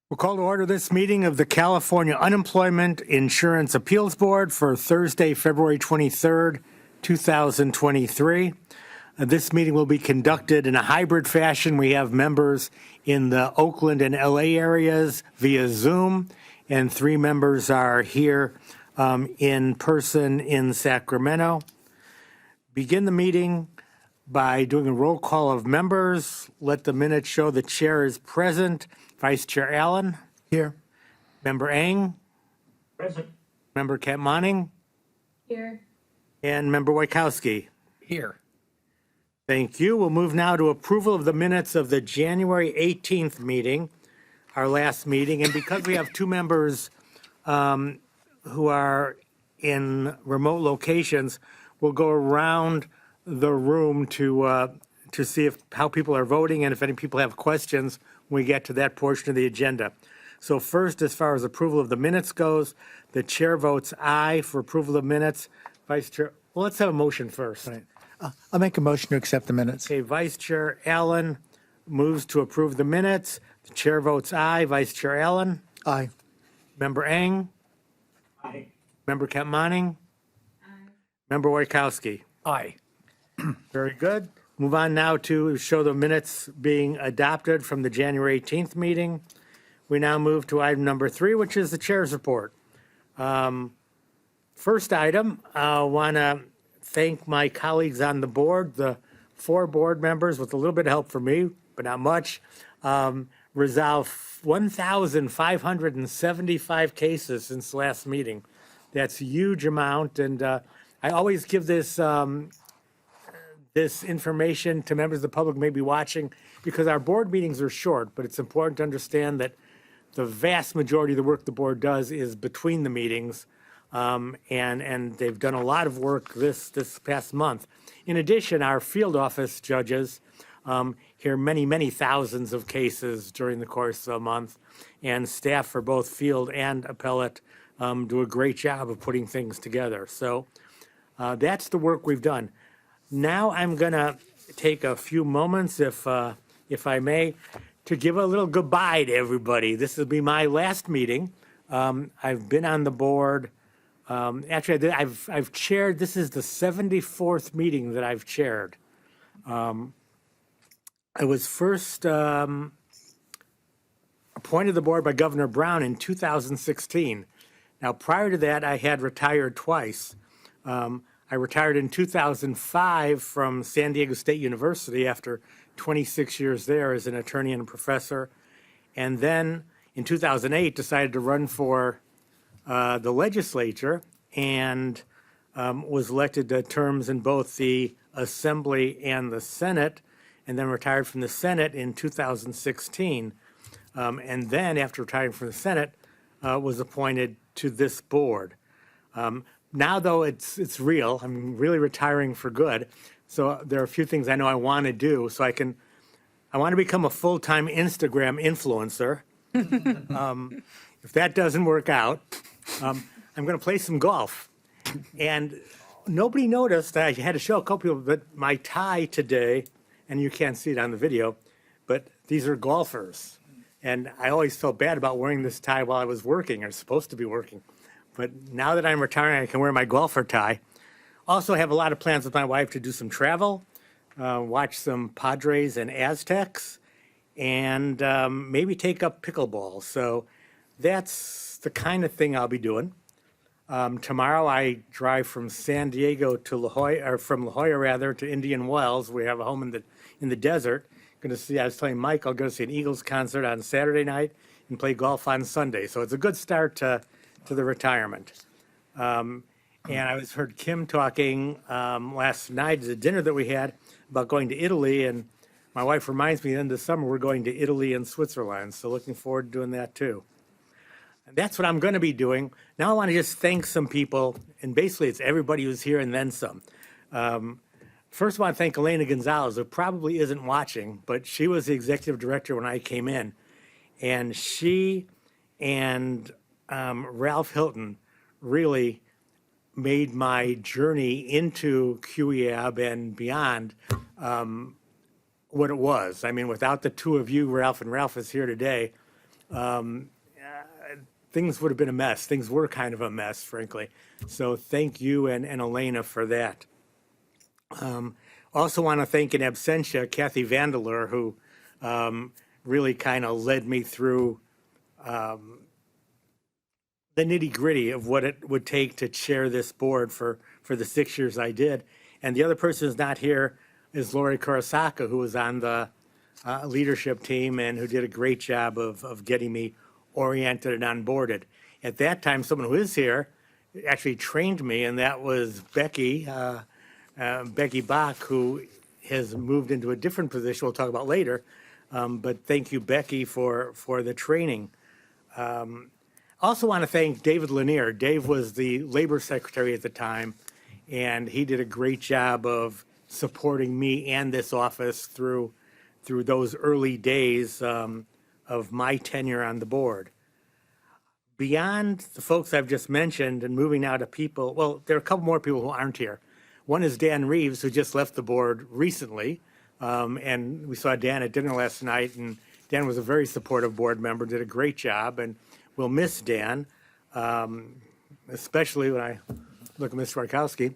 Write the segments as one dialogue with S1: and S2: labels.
S1: We'll call to order this meeting of the California Unemployment Insurance Appeals Board for Thursday, February 23rd, 2023. This meeting will be conducted in a hybrid fashion. We have members in the Oakland and LA areas via Zoom, and 3 members are here in person in Sacramento. Begin the meeting by doing a roll call of members. Let the minutes show the chair is present. Vice Chair Allen.
S2: Here.
S1: Member Eng.
S3: Present.
S1: Member Katmaning.
S4: Here.
S1: And Member Wojciechowski.
S2: Here.
S1: Thank you. We'll move now to approval of the minutes of the January 18th meeting, our last meeting. And because we have 2 members who are in remote locations, we'll go around the room to see how people are voting and if any people have questions when we get to that portion of the agenda. So first, as far as approval of the minutes goes, the chair votes aye for approval of minutes. Vice Chair, well, let's have a motion first.
S2: Right. I'll make a motion to accept the minutes.
S1: Okay, Vice Chair Allen moves to approve the minutes. The chair votes aye. Vice Chair Allen.
S2: Aye.
S1: Member Eng.
S3: Aye.
S1: Member Katmaning. Member Wojciechowski.
S2: Aye.
S1: Very good. Move on now to show the minutes being adopted from the January 18th meeting. We now move to item number 3, which is the chair's report. First item, I want to thank my colleagues on the board, the 4 board members with a little bit of help from me, but not much, resolved 1,575 cases since last meeting. That's a huge amount, and I always give this this information to members of the public who may be watching, because our board meetings are short, but it's important to understand that the vast majority of the work the board does is between the meetings, and they've done a lot of work this past month. In addition, our field office judges hear many thousands of cases during the course of a month, and staff for both field and appellate do a great job of putting things together. So that's the work we've done. Now I'm going to take a few moments, if I may, to give a little goodbye to everybody. This will be my last meeting. I've been on the board. Actually, I've chaired. This is the 74th meeting that I've chaired. I was first appointed to the board by Governor Brown in 2016. Now, prior to that, I had retired twice. I retired in 2005 from San Diego State University after 26 years there as an attorney and a professor. And then in 2008, decided to run for the legislature and was elected to terms in both the Assembly and the Senate, and then retired from the Senate in 2016. And then after retiring from the Senate, was appointed to this board. Now, though, it's real. I'm really retiring for good. So there are a few things I know I want to do. So I want to become a full-time Instagram influencer. If that doesn't work out, I'm going to play some golf. And nobody noticed, I had to show a couple people, but my tie today, and you can't see it on the video, but these are golfers. And I always felt bad about wearing this tie while I was working, or supposed to be working. But now that I'm retiring, I can wear my golfer tie. Also have a lot of plans with my wife to do some travel, watch some Padres and Aztecs, and maybe take up pickleball. So that's the kind of thing I'll be doing. Tomorrow I drive from San Diego to La Jolla, or from La Jolla rather, to Indian Wells. We have a home in the desert. Going to see. I was telling Mike I'll go to see an Eagles concert on Saturday night and play golf on Sunday. So it's a good start to the retirement. And I heard Kim talking last night at the dinner that we had about going to Italy, and my wife reminds me at the end of the summer we're going to Italy and Switzerland, so looking forward to doing that too. And that's what I'm going to be doing. Now I want to just thank some people, and basically it's everybody who's here and then some. First I want to thank Elena Gonzalez, who probably isn't watching, but she was the executive director when I came in, and she and Ralph Hilton really made my journey into CUIAB and beyond what it was. I mean, without the two of you, Ralph, and Ralph is here today, things would have been a mess. Things were kind of a mess, frankly. So thank you and Elena for that. Also want to thank in absentia Kathy Vandeleur, who really kind of led me through the nitty gritty of what it would take to chair this board for the 6 years I did. And the other person who's not here is Lori Kurosaka, who was on the leadership team and who did a great job of getting me oriented and onboarded. At that time, someone who is here actually trained me, and that was Becky Bach, who has moved into a different position we'll talk about later. But thank you, Becky, for the training. Also want to thank David Lanier. Dave was the labor secretary at the time, and he did a great job of supporting me and this office through those early days of my tenure on the board. Beyond the folks I've just mentioned and moving now to people, well, there are a couple more people who aren't here. One is Dan Reeves, who just left the board recently, and we saw Dan at dinner last night, and Dan was a very supportive board member, did a great job, and we'll miss Dan, especially when I look at Mr. Wojtkowski.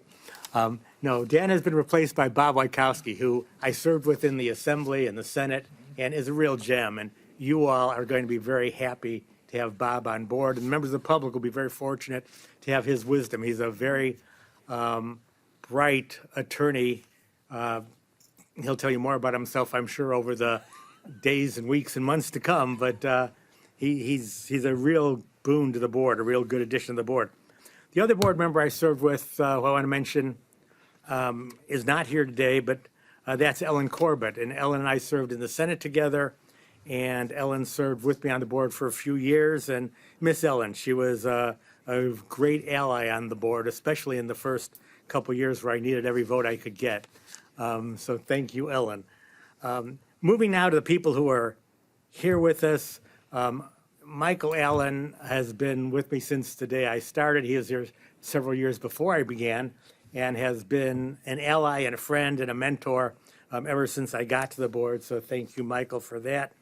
S1: No, Dan has been replaced by Bob Wojtkowski, who I served with in the Assembly and the Senate, and is a real gem, and you all are going to be very happy to have Bob on board, and members of the public will be very fortunate to have his wisdom. He's a very bright attorney. He'll tell you more about himself, I'm sure, over the days and weeks and months to come, but he's a real boon to the board, a real good addition to the board. The other board member I served with, who I want to mention, is not here today, but that's Ellen Corbett. And Ellen and I served in the Senate together, and Ellen served with me on the board for a few years. And Miss Ellen, she was a great ally on the board, especially in the first couple years where I needed every vote I could get. So thank you, Ellen. Moving now to the people who are here with us. Michael Allen has been with me since the day I started. He was here several years before I began and has been an ally and a friend and a mentor ever since I got to the board. So thank you, Michael, for that.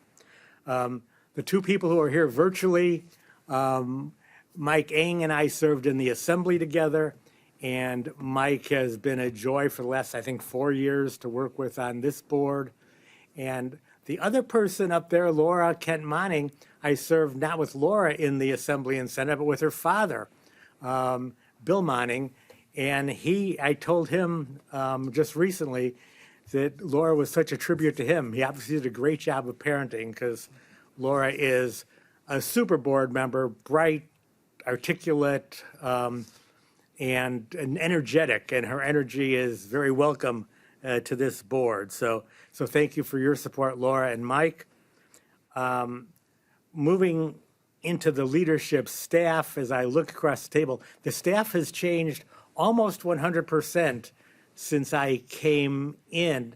S1: The two people who are here virtually, Mike Eng and I served in the Assembly together, and Mike has been a joy for the last, I think, 4 years to work with on this board. And the other person up there, Laura Kent Monning, I served not with Laura in the Assembly and Senate, but with her father, Bill Monning. And I told him just recently that Laura was such a tribute to him. He obviously did a great job of parenting because Laura is a super board member, bright, articulate, and energetic, and her energy is very welcome to this board. So thank you for your support, Laura and Mike. Moving into the leadership staff, as I look across the table, the staff has changed almost 100% since I came in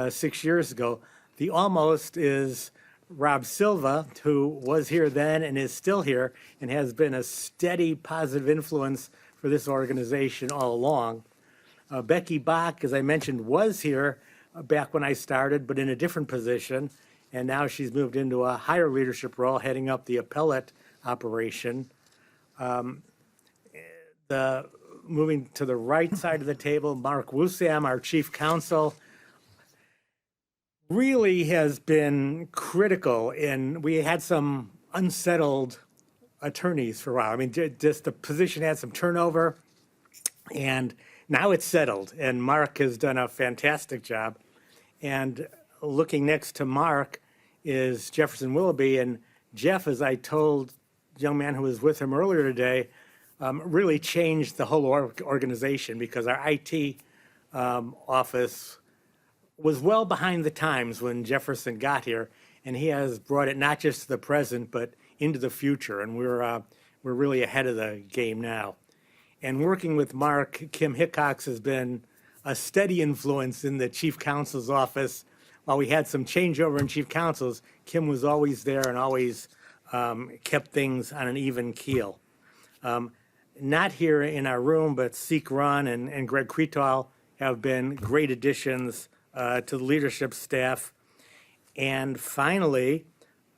S1: 6 years ago. The almost is Rob Silva, who was here then and is still here and has been a steady positive influence for this organization all along. Becky Bach, as I mentioned, was here back when I started, but in a different position. And now she's moved into a higher leadership role, heading up the appellate operation. Moving to the right side of the table, Mark Wusam, our chief counsel, really has been critical. And we had some unsettled attorneys for a while. I mean, just the position had some turnover, and now it's settled. And Mark has done a fantastic job. And looking next to Mark is Jefferson Willoughby. And Jeff, as I told the young man who was with him earlier today, really changed the whole organization because our IT office was well behind the times when Jefferson got here. And he has brought it not just to the present, but into the future. And we're really ahead of the game now. And working with Mark, Kim Hickox has been a steady influence in the chief counsel's office. While we had some changeover in chief counsels, Kim was always there and always kept things on an even keel. Not here in our room, but Seek Run and Greg Cretal have been great additions to the leadership staff. And finally,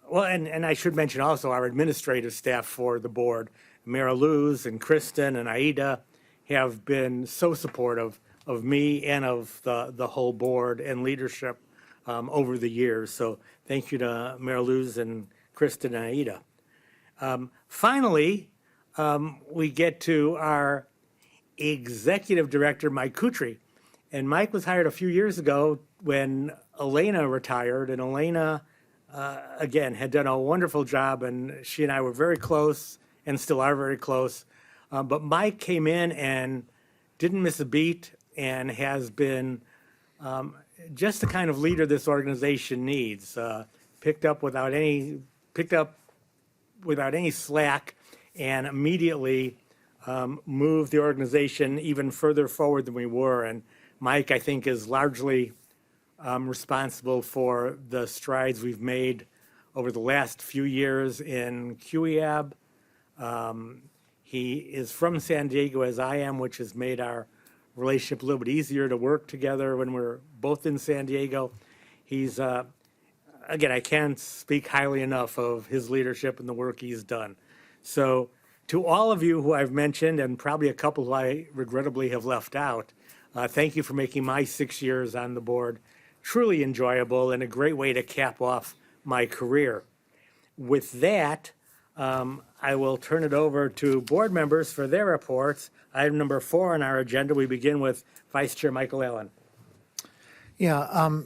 S1: Well, and I should mention also our administrative staff for the board, Mara Luz and Kristen and Aida have been so supportive of me and of the whole board and leadership over the years. So thank you to Mara Luz and Kristen and Aida. Finally, we get to our executive director, Mike Kutry. And Mike was hired a few years ago when Elena retired, and Elena, again, had done a wonderful job, and she and I were very close and still are very close. But Mike came in and didn't miss a beat and has been just the kind of leader this organization needs. Picked up without any slack and immediately moved the organization even further forward than we were. And Mike, I think, is largely responsible for the strides we've made over the last few years in CUIAB. He is from San Diego, as I am, which has made our relationship a little bit easier to work together when we're both in San Diego. He's, again, I can't speak highly enough of his leadership and the work he's done. So to all of you who I've mentioned, and probably a couple who I regrettably have left out, thank you for making my 6 years on the board truly enjoyable and a great way to cap off my career. With that, I will turn it over to board members for their reports. Item number 4 on our agenda, we begin with Vice Chair Michael Allen.
S2: Yeah,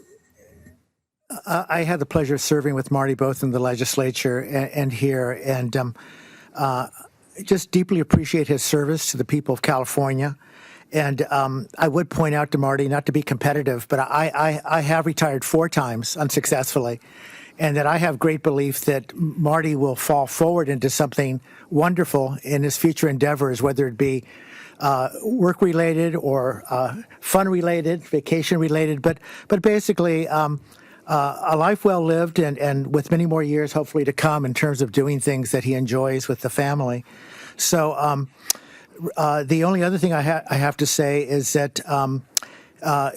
S2: I had the pleasure of serving with Marty both in the legislature and here, and just deeply appreciate his service to the people of California. And I would point out to Marty, not to be competitive, but I have retired 4 times unsuccessfully, and that I have great belief that Marty will fall forward into something wonderful in his future endeavors, whether it be work-related or fun-related, vacation-related, but basically a life well lived and with many more years hopefully to come in terms of doing things that he enjoys with the family. So the only other thing I have to say is that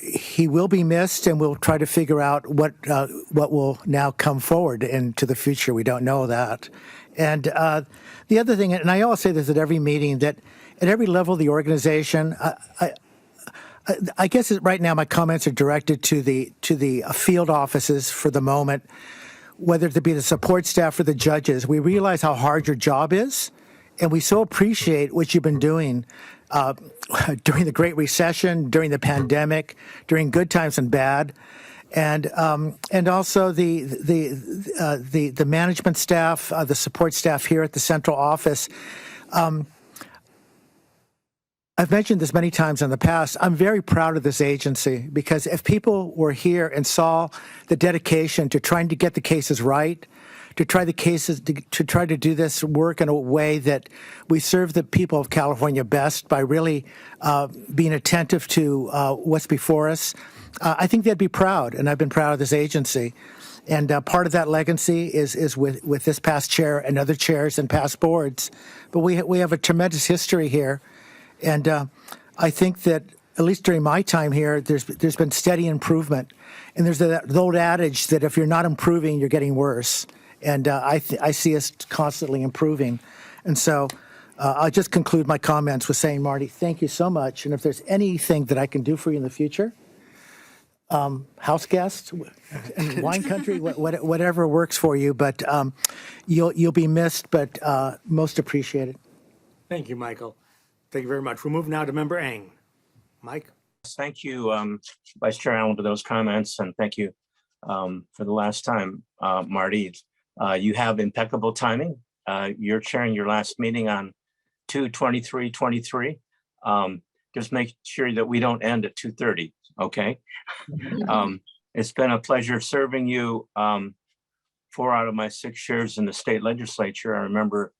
S2: he will be missed, and we'll try to figure out what will now come forward into the future. We don't know that. And the other thing, and I always say this at every meeting, that at every level of the organization, I guess right now my comments are directed to the field offices for the moment, whether it be the support staff or the judges. We realize how hard your job is, and we so appreciate what you've been doing during the Great Recession, during the pandemic, during good times and bad, and also the management staff, the support staff here at the central office. I've mentioned this many times in the past. I'm very proud of this agency because if people were here and saw the dedication to trying to get the cases right, to try to do this work in a way that we serve the people of California best by really being attentive to what's before us, I think they'd be proud, and I've been proud of this agency. And part of that legacy is with this past chair and other chairs and past boards. But we have a tremendous history here. And I think that, at least during my time here, there's been steady improvement. And there's the old adage that if you're not improving, you're getting worse. And I see us constantly improving. And so I'll just conclude my comments with saying, Marty, thank you so much. And if there's anything that I can do for you in the future, house guest, wine country, whatever works for you. But you'll be missed, but most appreciated.
S1: Thank you, Michael. Thank you very much. We'll move now to Member Eng. Mike?
S3: Thank you, Vice Chair Allen, for those comments, and thank you for the last time, Marty. You have impeccable timing. You're chairing your last meeting on 2/23/23. Just make sure that we don't end at 2:30, okay? It's been a pleasure serving you 4 out of my 6 years in the state legislature. I remember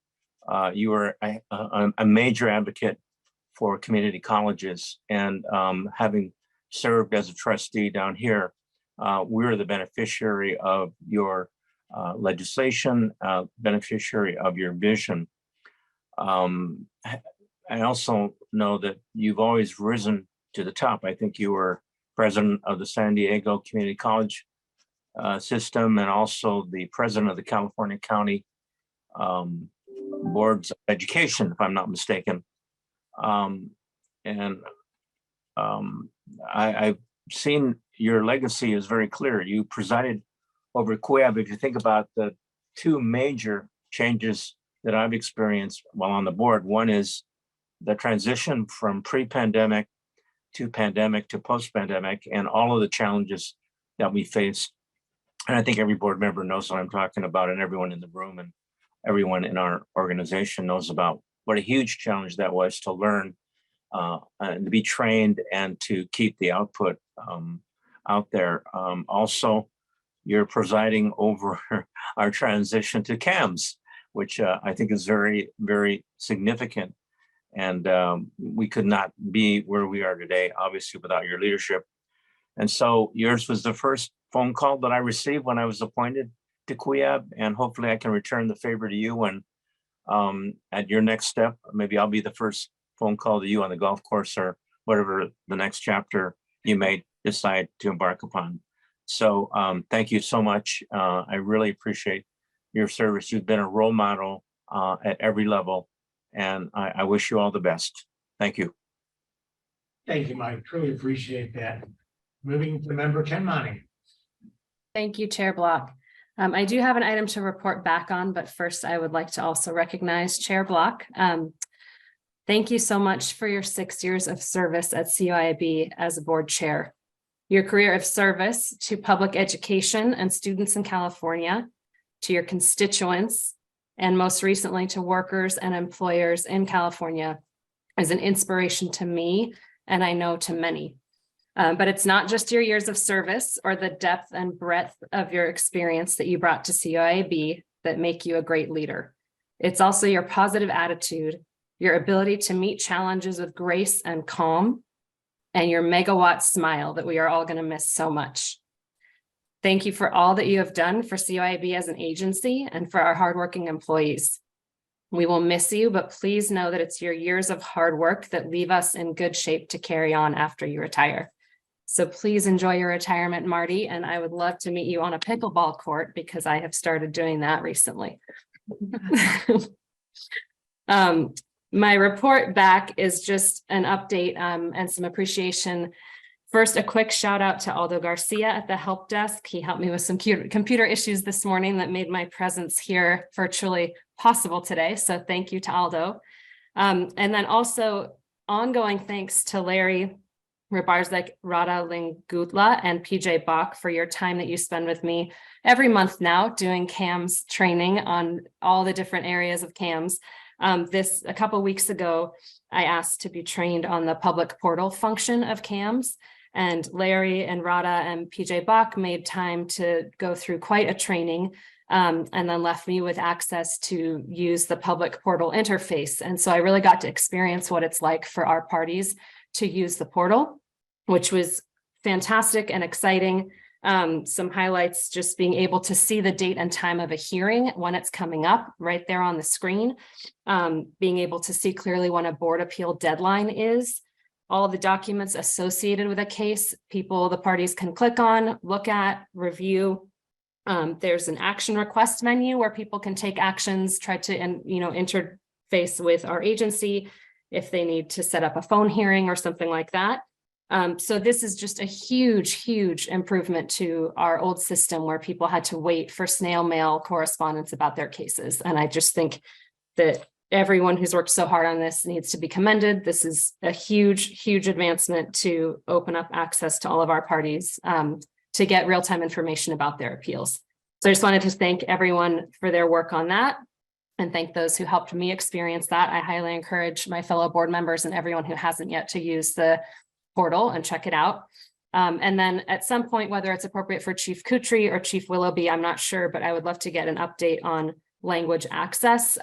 S3: you were a major advocate for community colleges, and having served as a trustee down here, we're the beneficiary of your legislation, beneficiary of your vision. I also know that you've always risen to the top. I think you were president of the San Diego Community College system, and also the president of the California County Boards of Education, if I'm not mistaken. And I've seen your legacy is very clear. You presided over CUIAB. If you think about the two major changes that I've experienced while on the board, one is the transition from pre-pandemic to pandemic to post-pandemic, and all of the challenges that we faced. And I think every board member knows what I'm talking about, and everyone in the room and everyone in our organization knows about what a huge challenge that was to learn and to be trained and to keep the output out there. Also, you're presiding over our transition to CAMS, which I think is very, very significant. And we could not be where we are today, obviously, without your leadership. And so yours was the first phone call that I received when I was appointed to CUIAB, and hopefully I can return the favor to you when at your next step, maybe I'll be the first phone call to you on the golf course or whatever the next chapter you may decide to embark upon. So thank you so much. I really appreciate your service. You've been a role model at every level, and I wish you all the best. Thank you.
S1: Thank you, Mike. Truly appreciate that. Moving to member Ken Monty.
S4: Thank you, Chair Block. I do have an item to report back on, but first I would like to also recognize Chair Block. Thank you so much for your 6 years of service at CUIAB as a board chair. Your career of service to public education and students in California, to your constituents, and most recently to workers and employers in California is an inspiration to me, and I know to many. But it's not just your years of service or the depth and breadth of your experience that you brought to CUIAB that make you a great leader. It's also your positive attitude, your ability to meet challenges with grace and calm, and your megawatt smile that we are all going to miss so much. Thank you for all that you have done for CUIAB as an agency and for our hardworking employees. We will miss you, but please know that it's your years of hard work that leave us in good shape to carry on after you retire. So please enjoy your retirement, Marty, and I would love to meet you on a pickleball court because I have started doing that recently. My report back is just an update and some appreciation. First, a quick shout out to Aldo Garcia at the help desk. He helped me with some computer issues this morning that made my presence here virtually possible today. So thank you to Aldo. And then also ongoing thanks to Larry Rabarzek, Rada Lingutla, and PJ Bach for your time that you spend with me every month now doing CAMS training on all the different areas of CAMS. A couple of weeks ago, I asked to be trained on the public portal function of CAMS, and Larry and Rada and PJ Bach made time to go through quite a training and then left me with access to use the public portal interface. And so I really got to experience what it's like for our parties to use the portal, which was fantastic and exciting. Some highlights, just being able to see the date and time of a hearing when it's coming up right there on the screen, being able to see clearly when a board appeal deadline is, all of the documents associated with a case, the parties can click on, look at, review. There's an action request menu where people can take actions, try to interface with our agency if they need to set up a phone hearing or something like that. So this is just a huge, huge improvement to our old system where people had to wait for snail mail correspondence about their cases. And I just think that everyone who's worked so hard on this needs to be commended. This is a huge, huge advancement to open up access to all of our parties to get real-time information about their appeals. So I just wanted to thank everyone for their work on that and thank those who helped me experience that. I highly encourage my fellow board members and everyone who hasn't yet to use the portal and check it out. And then at some point, whether it's appropriate for Chief Kutry or Chief Willoughby, I'm not sure, but I would love to get an update on language access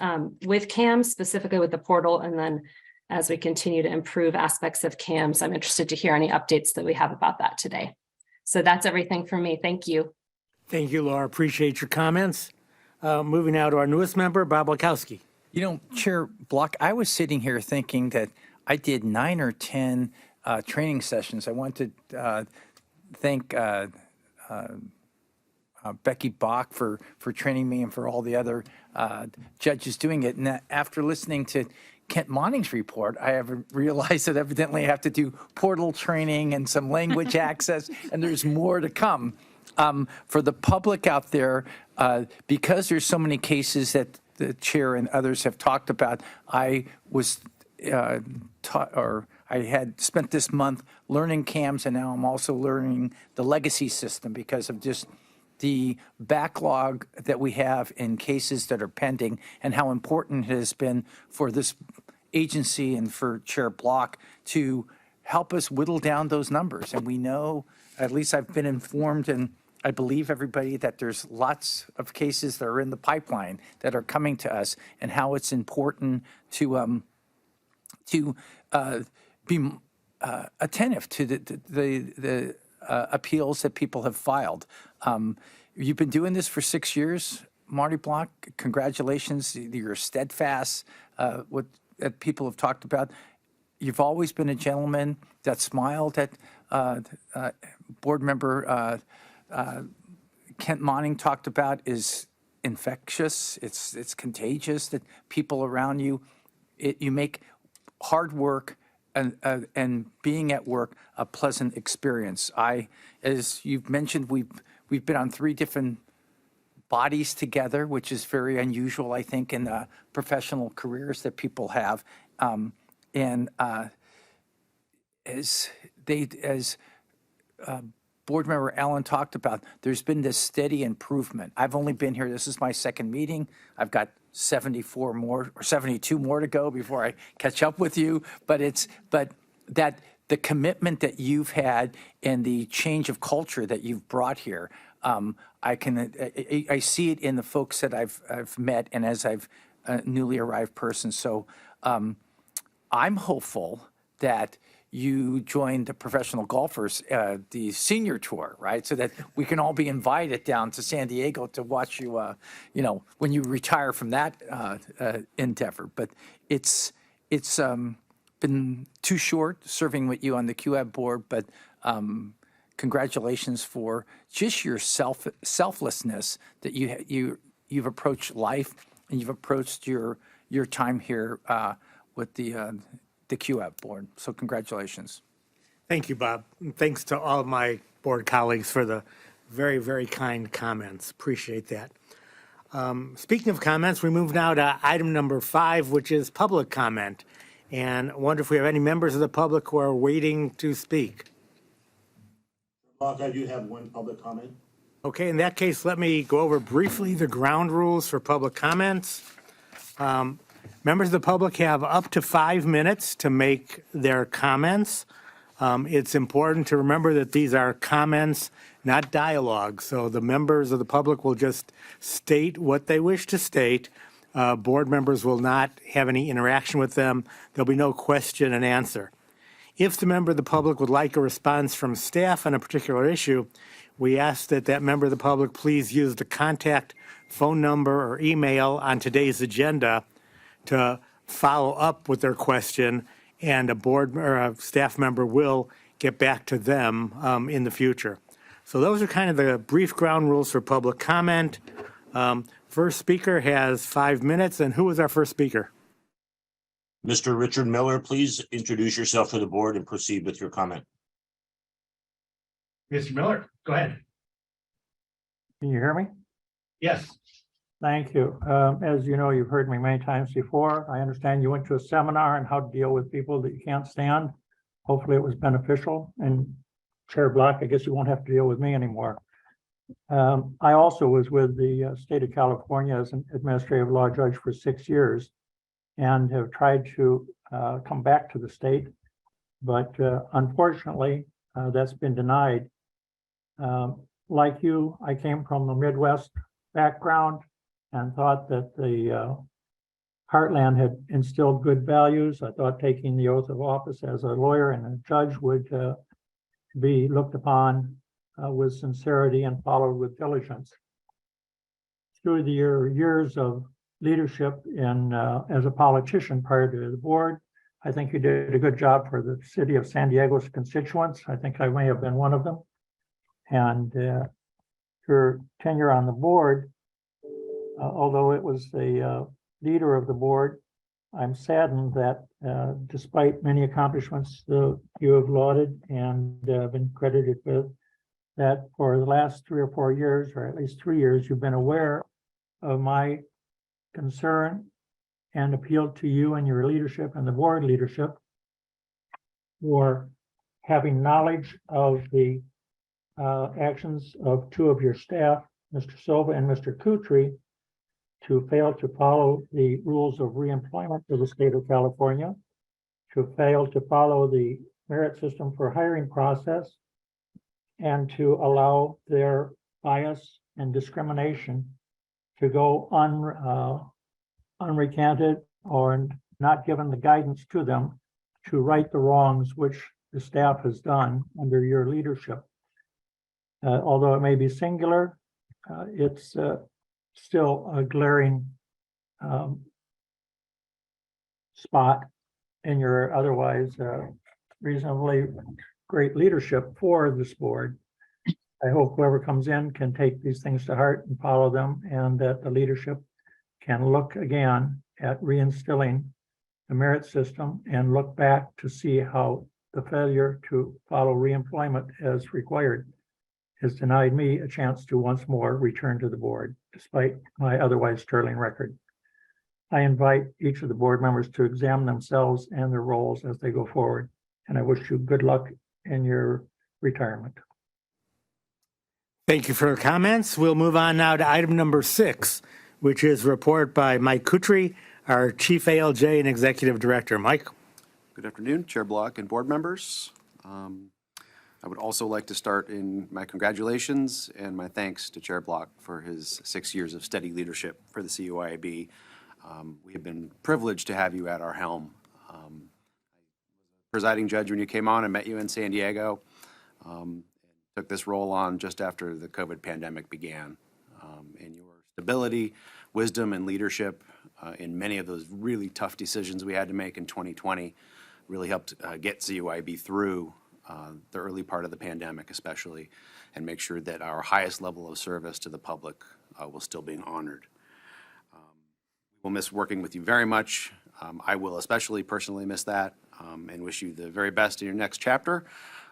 S4: with CAMS, specifically with the portal. And then as we continue to improve aspects of CAMS, I'm interested to hear any updates that we have about that today. So that's everything for me. Thank you.
S1: Thank you, Laura. Appreciate your comments. Moving now to our newest member, Bob Wachowski.
S5: Chair Block, I was sitting here thinking that I did 9 or 10 training sessions. I want to thank Becky Bach for training me and for all the other judges doing it. And after listening to Kent Monning's report, I have realized that evidently I have to do portal training and some language access, and there's more to come. For the public out there, because there's so many cases that the chair and others have talked about, I was taught, or I had spent this month learning CAMS, and now I'm also learning the legacy system because of just the backlog that we have in cases that are pending and how important it has been for this agency and for Chair Block to help us whittle down those numbers. And we know, at least I've been informed, and I believe everybody, that there's lots of cases that are in the pipeline that are coming to us, and how it's important to be attentive to the appeals that people have filed. You've been doing this for 6 years, Marty Block. Congratulations. You're steadfast. What people have talked about. You've always been a gentleman that smiled at board member Kent Monning talked about is infectious. It's contagious, that people around you, you make hard work and being at work a pleasant experience. As you've mentioned, we've been on 3 different bodies together, which is very unusual, I think, in the professional careers that people have. As board member Allen talked about, there's been this steady improvement. I've only been here, this is my 2nd meeting. I've got 74 more or 72 more to go before I catch up with you. But that the commitment that you've had and the change of culture that you've brought here, I see it in the folks that I've met and as I've newly arrived person. So I'm hopeful that you joined the professional golfers, the senior tour, right? So that we can all be invited down to San Diego to watch you, when you retire from that endeavor. But it's been too short serving with you on the CUIAB board, but congratulations for just your selflessness that you've approached life, and you've approached your time here with the CUIAB board. So congratulations.
S1: Thank you, Bob. And thanks to all of my board colleagues for the very, very kind comments. Appreciate that. Speaking of comments, we move now to item number 5, which is public comment. And I wonder if we have any members of the public who are waiting to speak.
S6: Block, I do have one public comment.
S1: Okay, in that case, let me go over briefly the ground rules for public comments. Members of the public have up to 5 minutes to make their comments. It's important to remember that these are comments, not dialogue. So the members of the public will just state what they wish to state. Board members will not have any interaction with them. There'll be no question and answer. If the member of the public would like a response from staff on a particular issue, we ask that that member of the public please use the contact phone number or email on today's agenda to follow up with their question, and a board or a staff member will get back to them in the future. So those are kind of the brief ground rules for public comment. First speaker has 5 minutes, and who is our first speaker?
S6: Mr. Richard Miller, please introduce yourself to the board and proceed with your comment.
S1: Mr. Miller, go ahead.
S7: Can you hear me?
S1: Yes.
S7: Thank you. As you know, you've heard me many times before. I understand you went to a seminar on how to deal with people that you can't stand. Hopefully it was beneficial. And Chair Block, I guess you won't have to deal with me anymore. I also was with the state of California as an administrative law judge for 6 years and have tried to come back to the state. But unfortunately, that's been denied. Like you, I came from the Midwest background and thought that the Heartland had instilled good values. I thought taking the oath of office as a lawyer and a judge would be looked upon with sincerity and followed with diligence. Through the years of leadership in as a politician prior to the board, I think you did a good job for the city of San Diego's constituents. I think I may have been one of them. And your tenure on the board, although it was the leader of the board, I'm saddened that despite many accomplishments you have lauded and been credited with, that for the last 3 or 4 years, or at least 3 years, you've been aware of my concern and appealed to you and your leadership and the board leadership for having knowledge of the actions of 2 of your staff, Mr. Silva and Mr. Kutry, to fail to follow the rules of reemployment of the state of California, to fail to follow the merit system for hiring process, and to allow their bias and discrimination to go unrecanted or not given the guidance to them to right the wrongs which the staff has done under your leadership. Although it may be singular, it's still a glaring spot in your otherwise reasonably great leadership for this board. I hope whoever comes in can take these things to heart and follow them, and that the leadership can look again at reinstilling the merit system and look back to see how the failure to follow reemployment as required has denied me a chance to once more return to the board, despite my otherwise sterling record. I invite each of the board members to examine themselves and their roles as they go forward, and I wish you good luck in your retirement.
S1: Thank you for your comments. We'll move on now to item number 6, which is report by Mike Kutry, our Chief ALJ and Executive Director. Mike.
S8: Good afternoon, Chair Block and board members. I would also like to start in my congratulations and my thanks to Chair Block for his 6 years of steady leadership for the CUIAB. We have been privileged to have you at our helm. Presiding judge when you came on, I met you in San Diego. Took this role on just after the COVID pandemic began. And your stability, wisdom, and leadership in many of those really tough decisions we had to make in 2020 really helped get CUIAB through the early part of the pandemic especially, and make sure that our highest level of service to the public was still being honored. We'll miss working with you very much. I will especially personally miss that, and wish you the very best in your next chapter.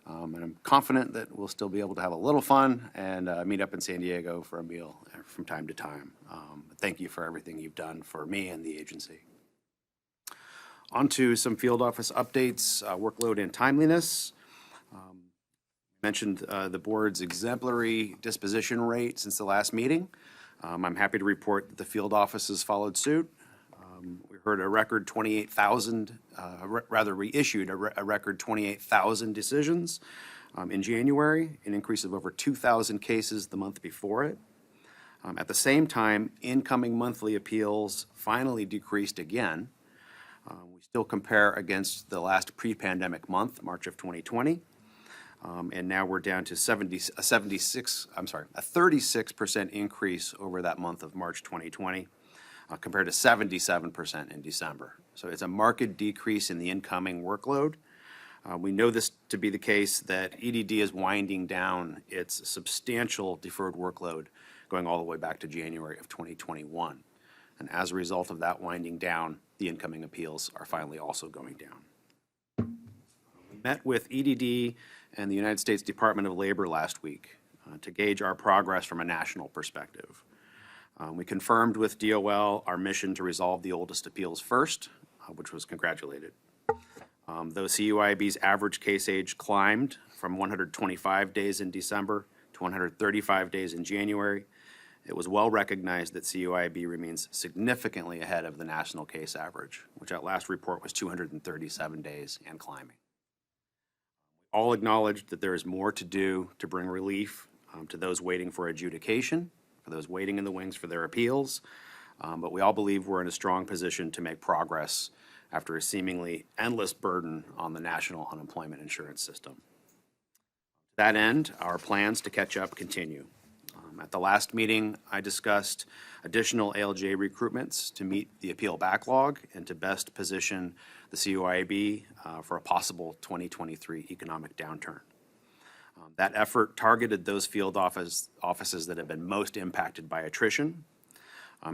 S8: And I'm confident that we'll still be able to have a little fun and meet up in San Diego for a meal from time to time. Thank you for everything you've done for me and the agency. On to some field office updates, workload and timeliness. Mentioned the board's exemplary disposition rate since the last meeting. I'm happy to report that the field offices followed suit. We heard a record 28,000, reissued a record 28,000 decisions in January, an increase of over 2,000 cases the month before it. At the same time, incoming monthly appeals finally decreased again. We still compare against the last pre-pandemic month, March of 2020. And now we're down to a 36% increase over that month of March 2020, compared to 77% in December. So it's a marked decrease in the incoming workload. We know this to be the case that EDD is winding down its substantial deferred workload going all the way back to January of 2021. And as a result of that winding down, the incoming appeals are finally also going down. We met with EDD and the United States Department of Labor last week to gauge our progress from a national perspective. We confirmed with DOL our mission to resolve the oldest appeals first, which was congratulated. Though CUIAB's average case age climbed from 125 days in December to 135 days in January, it was well recognized that CUIAB remains significantly ahead of the national case average, which at last report was 237 days and climbing. All acknowledged that there is more to do to bring relief to those waiting for adjudication, for those waiting in the wings for their appeals, but we all believe we're in a strong position to make progress after a seemingly endless burden on the national unemployment insurance system. To that end, our plans to catch up continue. At the last meeting, I discussed additional ALJ recruitments to meet the appeal backlog and to best position the CUIAB for a possible 2023 economic downturn. That effort targeted those field offices that have been most impacted by attrition.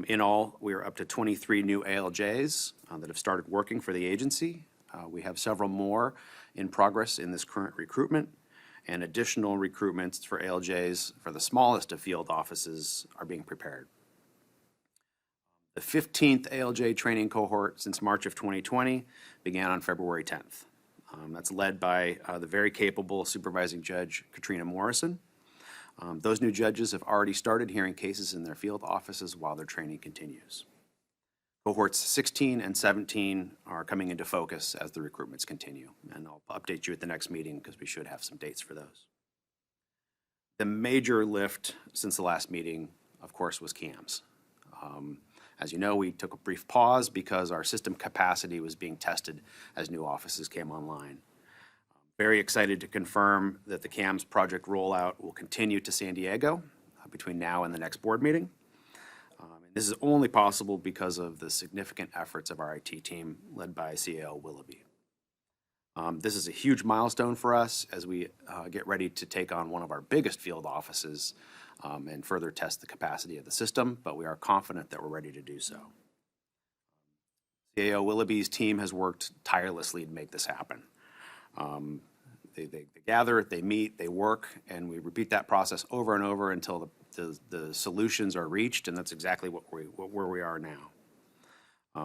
S8: In all, we are up to 23 new ALJs that have started working for the agency. We have several more in progress in this current recruitment, and additional recruitments for ALJs for the smallest of field offices are being prepared. The 15th ALJ training cohort since March of 2020 began on February 10th. That's led by the very capable supervising judge, Katrina Morrison. Those new judges have already started hearing cases in their field offices while their training continues. Cohorts 16 and 17 are coming into focus as the recruitments continue, and I'll update you at the next meeting because we should have some dates for those. The major lift since the last meeting, of course, was CAMS. As you know, we took a brief pause because our system capacity was being tested as new offices came online. Very excited to confirm that the CAMS project rollout will continue to San Diego between now and the next board meeting. This is only possible because of the significant efforts of our IT team led by CAO Willoughby. This is a huge milestone for us as we get ready to take on one of our biggest field offices and further test the capacity of the system, but we are confident that we're ready to do so. CAO Willoughby's team has worked tirelessly to make this happen. They gather, they meet, they work, and we repeat that process over and over until the solutions are reached, and that's exactly where we are now.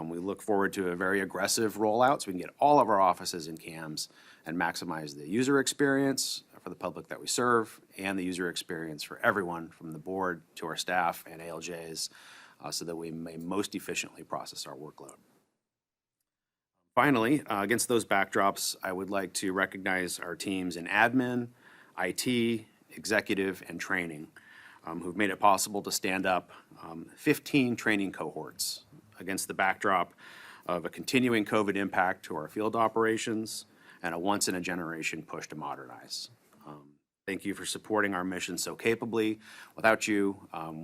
S8: We look forward to a very aggressive rollout so we can get all of our offices in CAMS and maximize the user experience for the public that we serve and the user experience for everyone from the board to our staff and ALJs so that we may most efficiently process our workload. Finally, against those backdrops, I would like to recognize our teams in admin, IT, executive, and training who've made it possible to stand up 15 training cohorts against the backdrop of a continuing COVID impact to our field operations and a once-in-a-generation push to modernize. Thank you for supporting our mission so capably. Without you,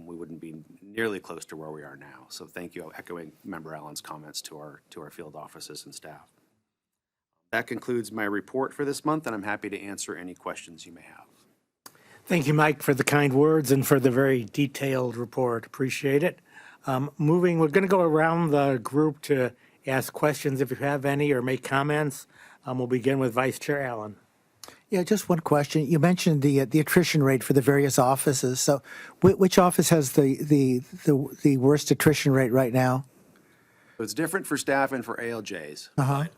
S8: we wouldn't be nearly close to where we are now. So thank you, echoing Member Allen's comments to our field offices and staff. That concludes my report for this month, and I'm happy to answer any questions you may have.
S1: Thank you, Mike, for the kind words and for the very detailed report. Appreciate it. We're going to go around the group to ask questions if you have any or make comments. We'll begin with Vice Chair Allen.
S2: Yeah, just one question. You mentioned the attrition rate for the various offices. So, which office has the worst attrition rate right now?
S8: So it's different for staff and for ALJs. But,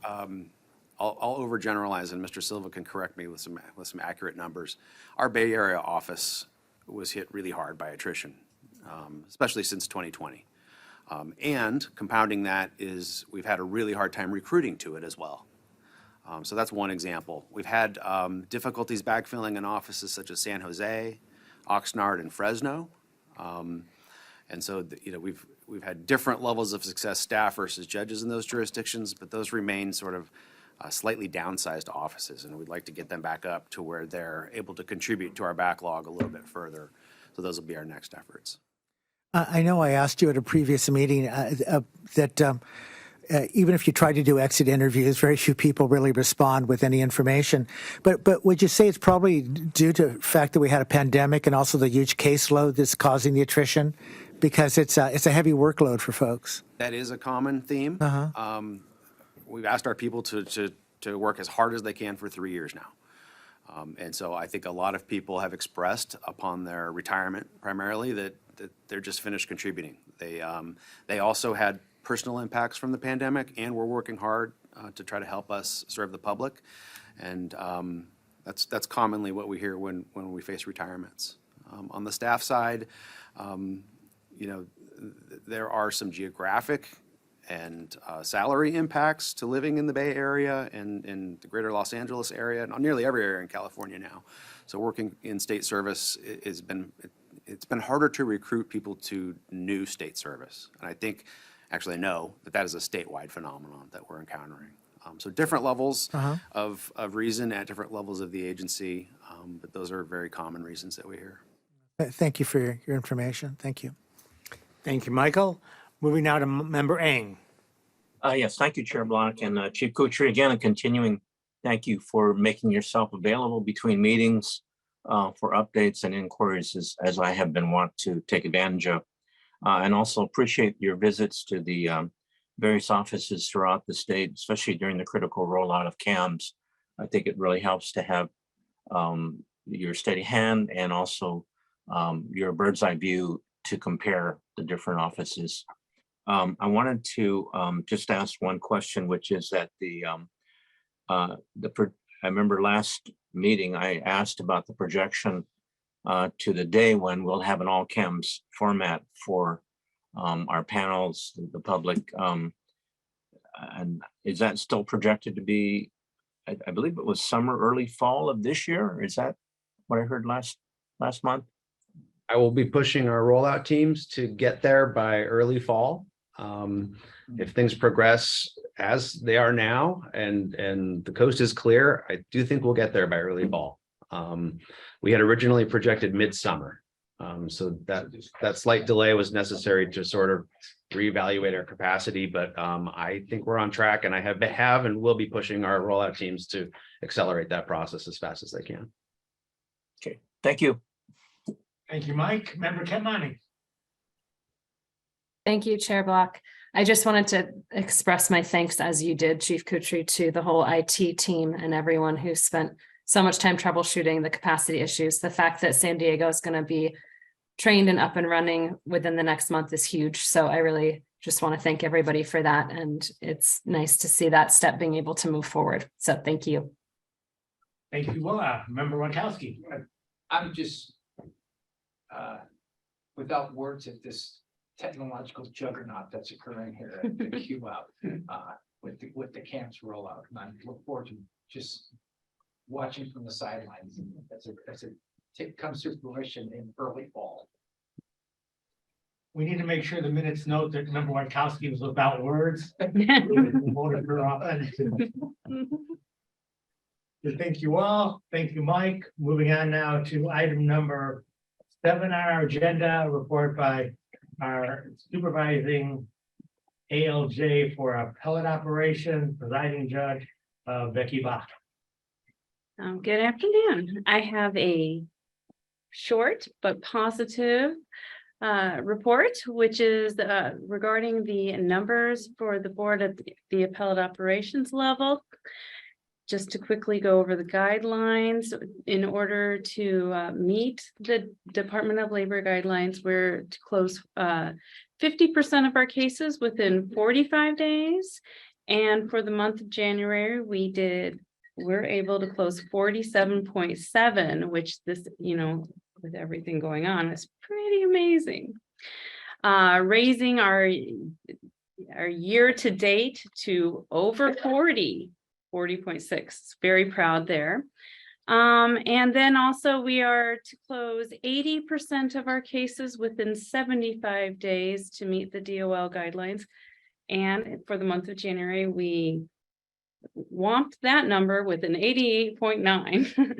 S8: I'll overgeneralize, and Mr. Silva can correct me with some accurate numbers. Our Bay Area office was hit really hard by attrition, especially since 2020. And compounding that is we've had a really hard time recruiting to it as well. So that's one example. We've had difficulties backfilling in offices such as San Jose, Oxnard, and Fresno. And so, we've had different levels of success, staff versus judges in those jurisdictions, but those remain sort of slightly downsized offices, and we'd like to get them back up to where they're able to contribute to our backlog a little bit further. So those will be our next efforts.
S2: I know I asked you at a previous meeting that even if you try to do exit interviews, very few people really respond with any information. But would you say it's probably due to the fact that we had a pandemic and also the huge caseload that's causing the attrition? Because it's a heavy workload for folks.
S8: That is a common theme. We've asked our people to work as hard as they can for 3 years now. And so I think a lot of people have expressed upon their retirement primarily that they're just finished contributing. They also had personal impacts from the pandemic, and we're working hard to try to help us serve the public. And that's commonly what we hear when we face retirements. On the staff side, there are some geographic and salary impacts to living in the Bay Area and in the greater Los Angeles area, and nearly every area in California now. So working in state service it's been harder to recruit people to new state service. And I think, actually I know that is a statewide phenomenon that we're encountering. So different levels of reason at different levels of the agency, but those are very common reasons that we hear.
S2: Thank you for your information. Thank you.
S1: Thank you, Michael. Moving now to Member Eng.
S6: Yes, thank you, Chair Block, and Chief Kutcher, again, a continuing thank you for making yourself available between meetings
S3: for updates and inquiries as I have been wont to take advantage of. And also appreciate your visits to the various offices throughout the state, especially during the critical rollout of CAMs. I think it really helps to have your steady hand and also your bird's eye view to compare the different offices. I wanted to just ask one question, which is that I remember last meeting, I asked about the projection to the day when we'll have an all CAMs format for our panels, the public. And is that still projected to be, I believe it was summer, early fall of this year? Is that what I heard last month?
S9: I will be pushing our rollout teams to get there by early fall. If things progress as they are now and the coast is clear, I do think we'll get there by early fall. We had originally projected midsummer. So that slight delay was necessary to sort of reevaluate our capacity, but I think we're on track, and I have and will be pushing our rollout teams to accelerate that process as fast as they can.
S3: Okay, thank you.
S1: Thank you, Mike. Member Ken Monning.
S4: Thank you, Chair Block. I just wanted to express my thanks, as you did, Chief Kutry, to the whole IT team and everyone who spent so much time troubleshooting the capacity issues. The fact that San Diego is going to be trained and up and running within the next month is huge. So I really just want to thank everybody for that. And it's nice to see that step being able to move forward. So thank you.
S1: Thank you, Member Wankowski.
S5: I'm just without words at this technological juggernaut that's occurring here at the CUIAB with the camps rollout, and I look forward to just watching from the sidelines. It comes to fruition in early fall.
S1: We need to make sure the minutes note that Member Wankowski was without words. Voted her off. Thank you all. Thank you, Mike. Moving on now to item number 7 on our agenda, report by our supervising ALJ for appellate operation, presiding judge, Becky Bach.
S10: Good afternoon. I have a short but positive report, which is regarding the numbers for the board at the appellate operations level. Just to quickly go over the guidelines, in order to meet the Department of Labor guidelines, we're to close 50% of our cases within 45 days. And for the month of January, we're able to close 47.7, which this, with everything going on, is pretty amazing. Raising our year to date to over 40.6, very proud there. And then also we are to close 80% of our cases within 75 days to meet the DOL guidelines. And for the month of January, we whomped that number with an 88.9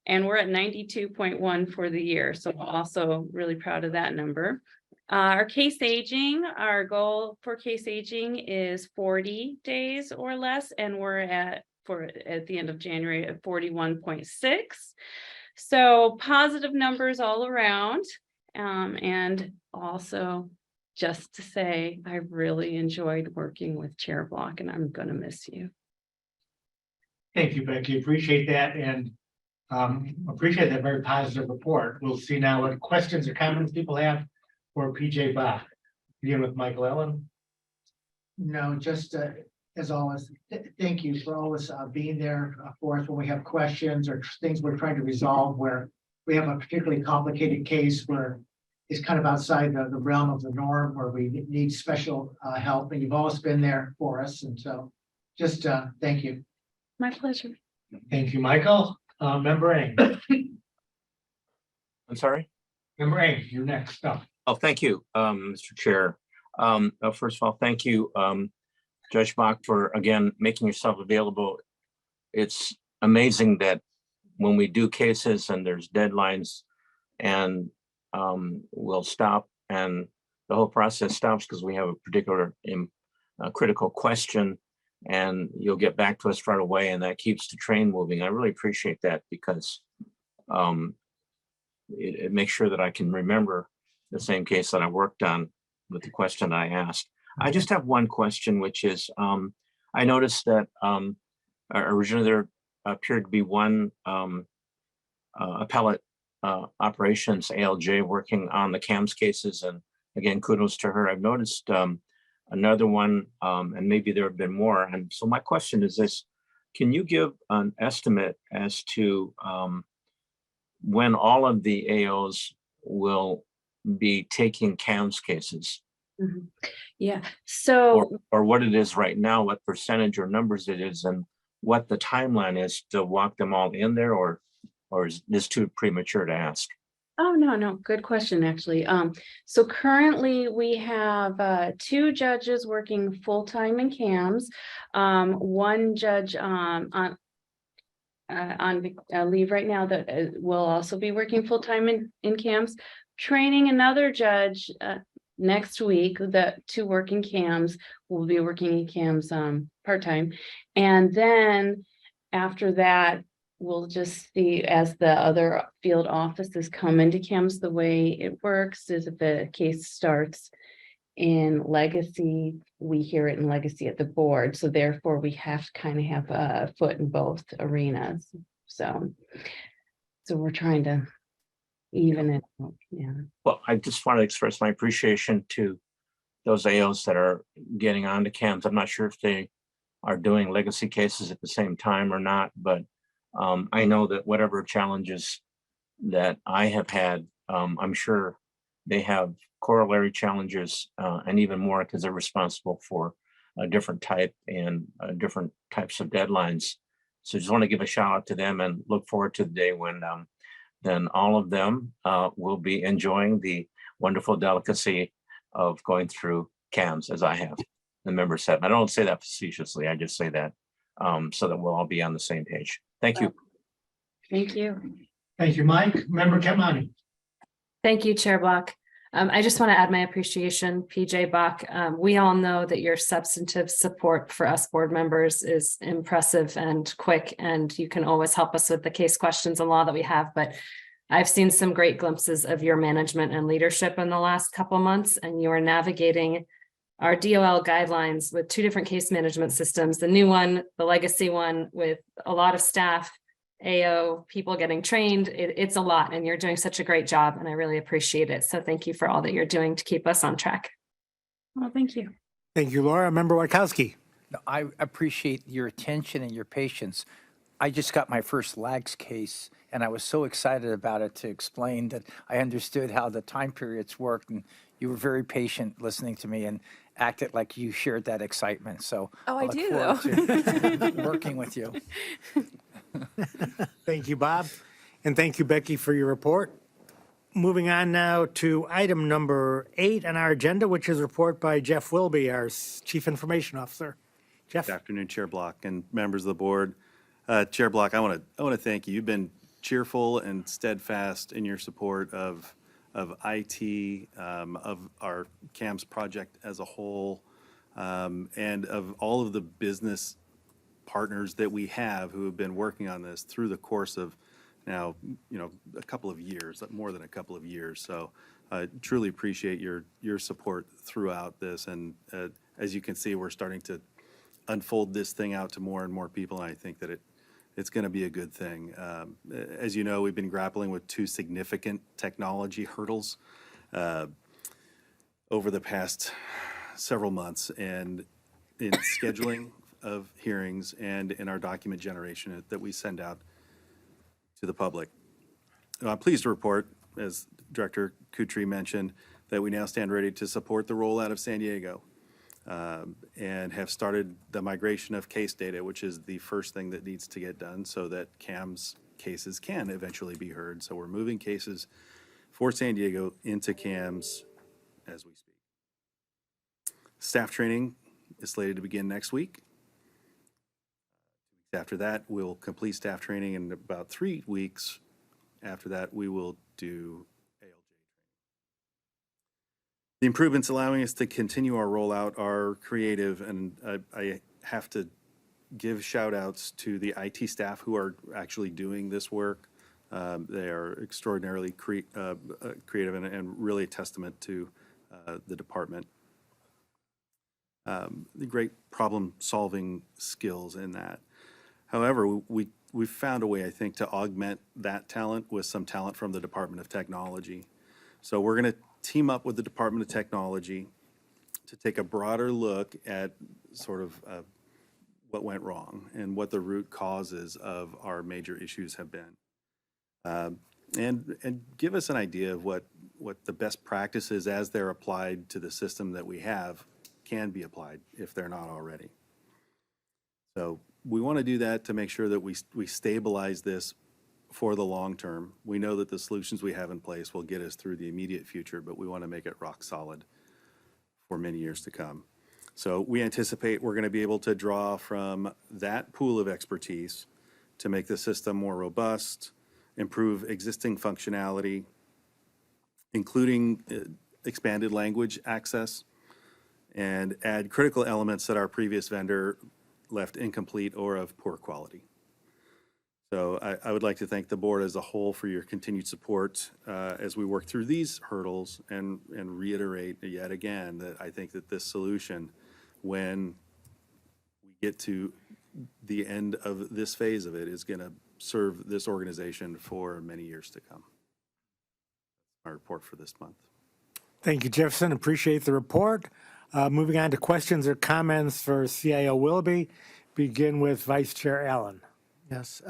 S10: and we're at 92.1 for the year. So also really proud of that number. Our case aging, our goal for case aging is 40 days or less, and we're at the end of January at 41.6. So positive numbers all around. And also just to say, I really enjoyed working with Chair Block, and I'm going to miss you.
S1: Thank you, Becky. Appreciate that, and appreciate that very positive report. We'll see now what questions or comments people have for PJ Bach. Begin with Michael Ellen.
S2: No, just as always, thank you for always being there for us when we have questions or things we're trying to resolve where we have a particularly complicated case where it's kind of outside the realm of the norm where we need special help, and you've always been there for us. And so just thank you.
S10: My pleasure.
S1: Thank you, Michael. Member Eng.
S3: I'm sorry?
S1: Member Eng, you're next up.
S3: Oh, thank you, Mr. Chair. First of all, thank you, Judge Bach, for again making yourself available. It's amazing that when we do cases and there's deadlines and we'll stop and the whole process stops because we have a particular critical question, and you'll get back to us right away, and that keeps the train moving. I really appreciate that because it makes sure that I can remember the same case that I worked on with the question I asked. I just have one question, which is, I noticed that originally there appeared to be one appellate operations ALJ working on the CAMS cases, and again, kudos to her. I've noticed another one, and maybe there have been more. And so my question is this: can you give an estimate as to when all of the AOs will be taking CAMS cases,
S10: Yeah, so
S3: or what it is right now, what percentage or numbers it is, and what the timeline is to walk them all in there, or is this too premature to ask?
S10: oh, no, good question, actually. So currently we have 2 judges working full-time in CAMS. One judge on leave right now that will also be working full-time in CAMS, training another judge next week that to work in CAMS, will be working in CAMS part-time. And then after that, we'll just see as the other field offices come into CAMS. The way it works is if the case starts in Legacy, we hear it in Legacy at the board. So therefore we have to kind of have a foot in both arenas. So we're trying to even it out. Yeah.
S3: Well, I just want to express my appreciation to those AOs that are getting onto CAMS. I'm not sure if they are doing legacy cases at the same time or not, but I know that whatever challenges that I have had, I'm sure they have corollary challenges and even more, because they're responsible for a different type and different types of deadlines. So just want to give a shout out to them and look forward to the day when then all of them will be enjoying the wonderful delicacy of going through CAMS as I have, the members have. I don't say that facetiously, I just say that so that we'll all be on the same page. Thank you.
S10: Thank you.
S11: Thank you, Mike. Member Kamani.
S4: Thank you, Chair Block. I just want to add my appreciation, PJ Bach. We all know that your substantive support for us board members is impressive and quick, and you can always help us with the case questions and law that we have. But I've seen some great glimpses of your management and leadership in the last couple months, and you are navigating our DOL guidelines with 2 different case management systems, the new one, the legacy one, with a lot of staff, AO, people getting trained. It's a lot, and you're doing such a great job, and I really appreciate it. So thank you for all that you're doing to keep us on track.
S10: Well, thank you.
S1: Thank you, Laura. Member Wachowski.
S5: No, I appreciate your attention and your patience. I just got my first LAGS case, and I was so excited about it to explain that I understood how the time periods worked, and you were very patient listening to me and acted like you shared that excitement. So
S12: Oh, I
S5: look
S12: do,
S5: forward to working with you.
S1: Thank you, Bob. And thank you, Becky, for your report. Moving on now to item number 8 on our agenda, which is a report by Jeff Wilby, our Chief Information Officer. Jeff?
S13: Good afternoon, Chair Block and members of the board. Chair Block, I want to thank you. You've been cheerful and steadfast in your support of IT, of our CAMS project as a whole, and of all of the business partners that we have who have been working on this through the course of now, a couple of years, more than a couple of years. So I truly appreciate your support throughout this. And as you can see, we're starting to unfold this thing out to more and more people. And I think that it's going to be a good thing. As you know, we've been grappling with 2 significant technology hurdles over the past several months, and in scheduling of hearings and in our document generation that we send out to the public. I'm pleased to report, as Director Kutry mentioned, that we now stand ready to support the rollout of San Diego and have started the migration of case data, which is the first thing that needs to get done so that CAMS cases can eventually be heard. So we're moving cases for San Diego into CAMS as we speak. Staff training is slated to begin next week. After that, we'll complete staff training, in about 3 weeks. After that, we will do ALJ training. The improvements allowing us to continue our rollout are creative, and I have to give shout outs to the IT staff who are actually doing this work. They are extraordinarily creative and really a testament to the department. The great problem-solving skills in that. However, we've found a way, I think, to augment that talent with some talent from the Department of Technology. So we're going to team up with the Department of Technology to take a broader look at sort of what went wrong and what the root causes of our major issues have been. And give us an idea of what the best practices as they're applied to the system that we have can be applied if they're not already. So we want to do that to make sure that we stabilize this for the long term. We know that the solutions we have in place will get us through the immediate future, but we want to make it rock solid for many years to come. So we anticipate we're going to be able to draw from that pool of expertise to make the system more robust, improve existing functionality, including expanded language access, and add critical elements that our previous vendor left incomplete or of poor quality. So I would like to thank the board as a whole for your continued support as we work through these hurdles and reiterate yet again that I think that this solution, when we get to the end of this phase of it, is going to serve this organization for many years to come. My report for this month.
S1: Thank you, Jefferson. Appreciate the report. Moving on to questions or comments for CIO Willoughby. Begin with Vice Chair Allen.
S2: Yes.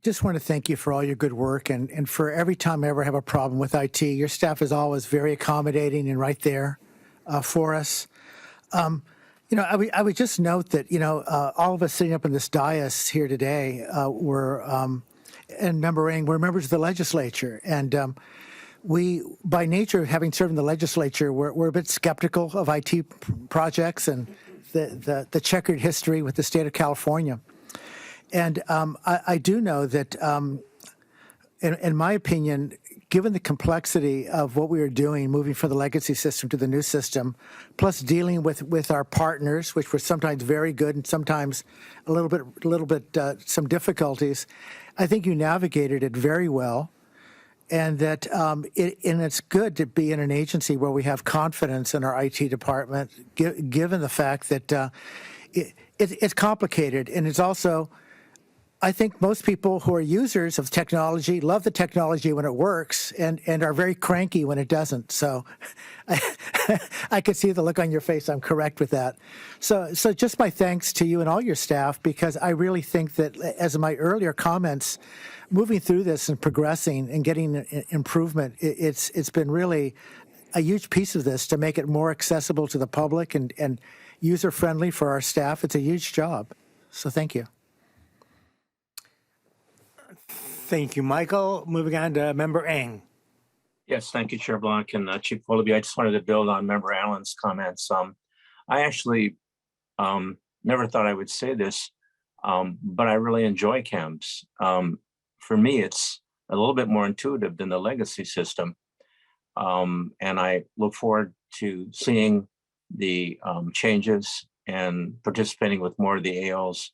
S2: Just want to thank you for all your good work and for every time I ever have a problem with IT. Your staff is always very accommodating and right there for us. I would just note that, all of us sitting up in this dais here today we're members of the legislature. And we, by nature, having served in the legislature, we're a bit skeptical of IT projects and the checkered history with the state of California. And I do know that, in my opinion, given the complexity of what we are doing, moving from the legacy system to the new system, plus dealing with our partners, which were sometimes very good and sometimes a little bit some difficulties, I think you navigated it very well. And that it's good to be in an agency where we have confidence in our IT department, given the fact that it's complicated. And it's also, I think most people who are users of technology love the technology when it works and are very cranky when it doesn't. So I could see the look on your face. I'm correct with that. So just my thanks to you and all your staff, because I really think that, as in my earlier comments, moving through this and progressing and getting improvement, it's been really a huge piece of this to make it more accessible to the public and user-friendly for our staff. It's a huge job. So thank you.
S1: Thank you, Michael. Moving on to Member Eng.
S3: Yes, thank you, Chair Blanc and Chief Willoughby. I just wanted to build on Member Allen's comments. I actually never thought I would say this, but I really enjoy CAMS. For me, it's a little bit more intuitive than the legacy system. And I look forward to seeing the changes and participating with more of the ALs.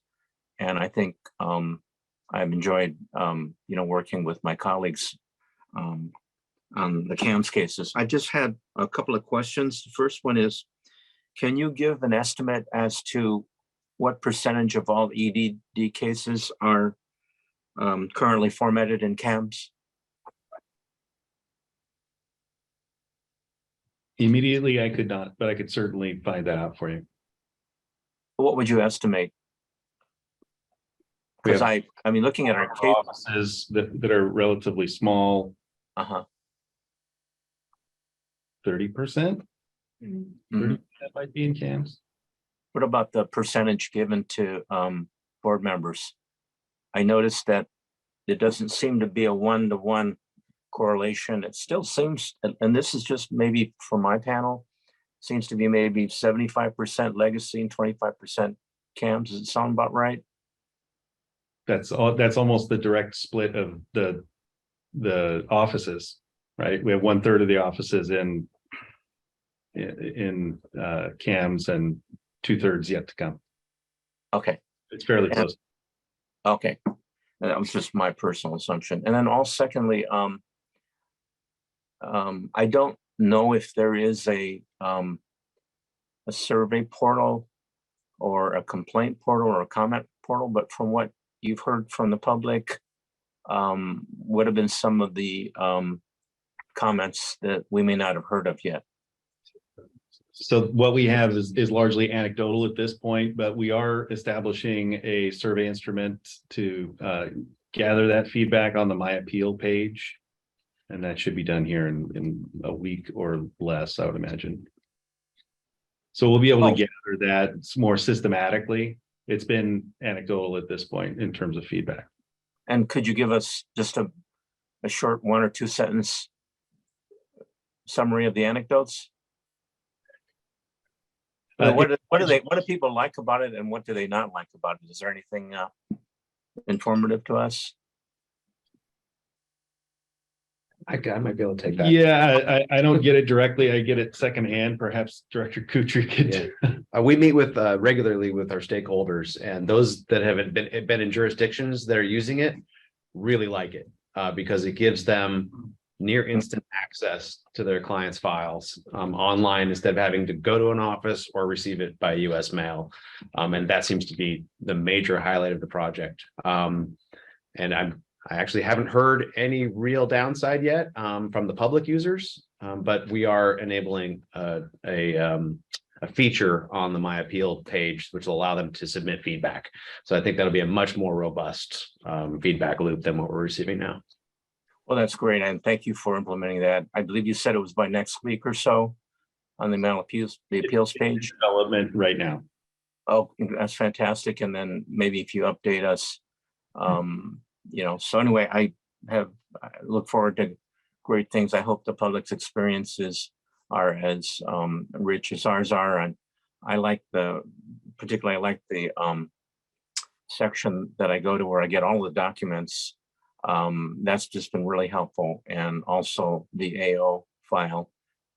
S3: And I think I've enjoyed, working with my colleagues on the CAMS cases. I just had a couple of questions. The first one is, can you give an estimate as to what percentage of all EDD cases are currently formatted in CAMS?
S12: Immediately, I could not, but I could certainly find that out for you.
S3: What would you estimate? Because I mean, looking at our case
S12: offices that are relatively small, 30%, 30% might be in CAMS.
S3: What about the percentage given to board members? I noticed that it doesn't seem to be a one-to-one correlation. It still seems, and this is just maybe for my panel, seems to be maybe 75% legacy and 25% CAMS. Does it sound about right?
S12: That's almost the direct split of the offices, right? We have 1/3 of the offices in CAMS and 2/3 yet to come.
S3: Okay.
S12: It's fairly close.
S3: Okay. That was just my personal assumption. And then secondly, I don't know if there is a survey portal or a complaint portal or a comment portal, but from what you've heard from the public, what have been some of the comments that we may not have heard of yet?
S12: So what we have is largely anecdotal at this point, but we are establishing a survey instrument to gather that feedback on the My Appeal page. And that should be done here in a week or less, I would imagine. So we'll be able to gather that more systematically. It's been anecdotal at this point in terms of feedback.
S3: And could you give us just a short 1 or 2 sentence summary of the anecdotes? What do people like about it, and what do they not like about it? Is there anything informative to us?
S9: I might be able to take that.
S12: Yeah, I don't get it directly. I get it secondhand. Perhaps Director Kutry could.
S9: We meet with regularly with our stakeholders, and those that have been in jurisdictions that are using it really like it because it gives them near instant access to their clients' files online instead of having to go to an office or receive it by US mail. And that seems to be the major highlight of the project. And I actually haven't heard any real downside yet from the public users, but we are enabling a feature on the My Appeal page, which will allow them to submit feedback. So I think that'll be a much more robust feedback loop than what we're receiving now.
S3: Well, that's great, and thank you for implementing that. I believe you said it was by next week or so on the appeals page.
S12: Development right now.
S3: Oh, that's fantastic. And then maybe if you update us, so anyway, I look forward to great things. I hope the public's experiences are as rich as ours are. And I like the section that I go to where I get all the documents. That's just been really helpful. And also the AO file,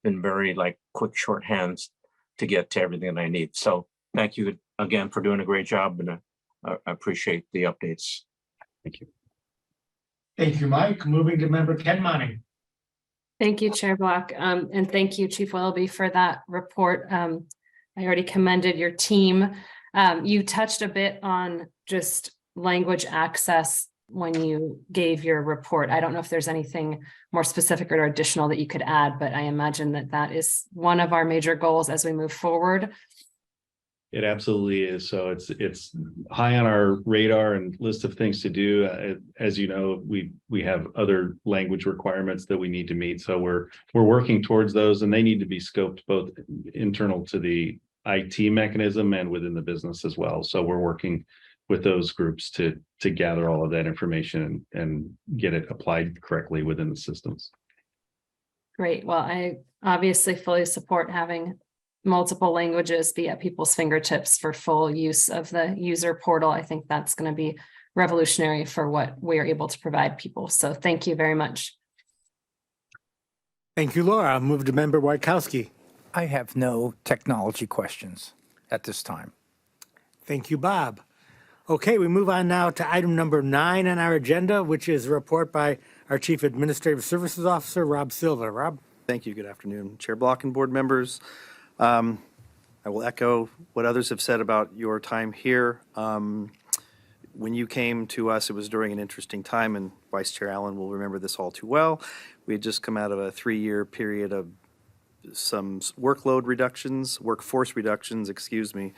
S3: been very quick shorthands to get to everything that I need. So thank you again for doing a great job, and I appreciate the updates.
S12: Thank you.
S11: Thank you, Mike. Moving to member Ken Monning.
S4: Thank you, Chair Block. And thank you, Chief Willoughby, for that report. I already commended your team. You touched a bit on just language access when you gave your report. I don't know if there's anything more specific or additional that you could add, but I imagine that is one of our major goals as we move forward.
S12: It absolutely is. So it's high on our radar and list of things to do. As you know, we have other language requirements that we need to meet. So we're working towards those, and they need to be scoped both internal to the IT mechanism and within the business as well. So we're working with those groups to gather all of that information and get it applied correctly within the systems.
S4: Great. Well, I obviously fully support having multiple languages be at people's fingertips for full use of the user portal. I think that's going to be revolutionary for what we are able to provide people. So thank you very much.
S1: Thank you, Laura. I'll move to member Wojtkowski.
S5: I have no technology questions at this time.
S1: Thank you, Bob. Okay, we move on now to item number 9 on our agenda, which is a report by our Chief Administrative Services Officer, Rob Silva. Rob?
S14: Thank you. Good afternoon, Chair Block and board members. I will echo what others have said about your time here. When you came to us, it was during an interesting time, and Vice Chair Allen will remember this all too well. We had just come out of a 3-year period of some workforce reductions, excuse me.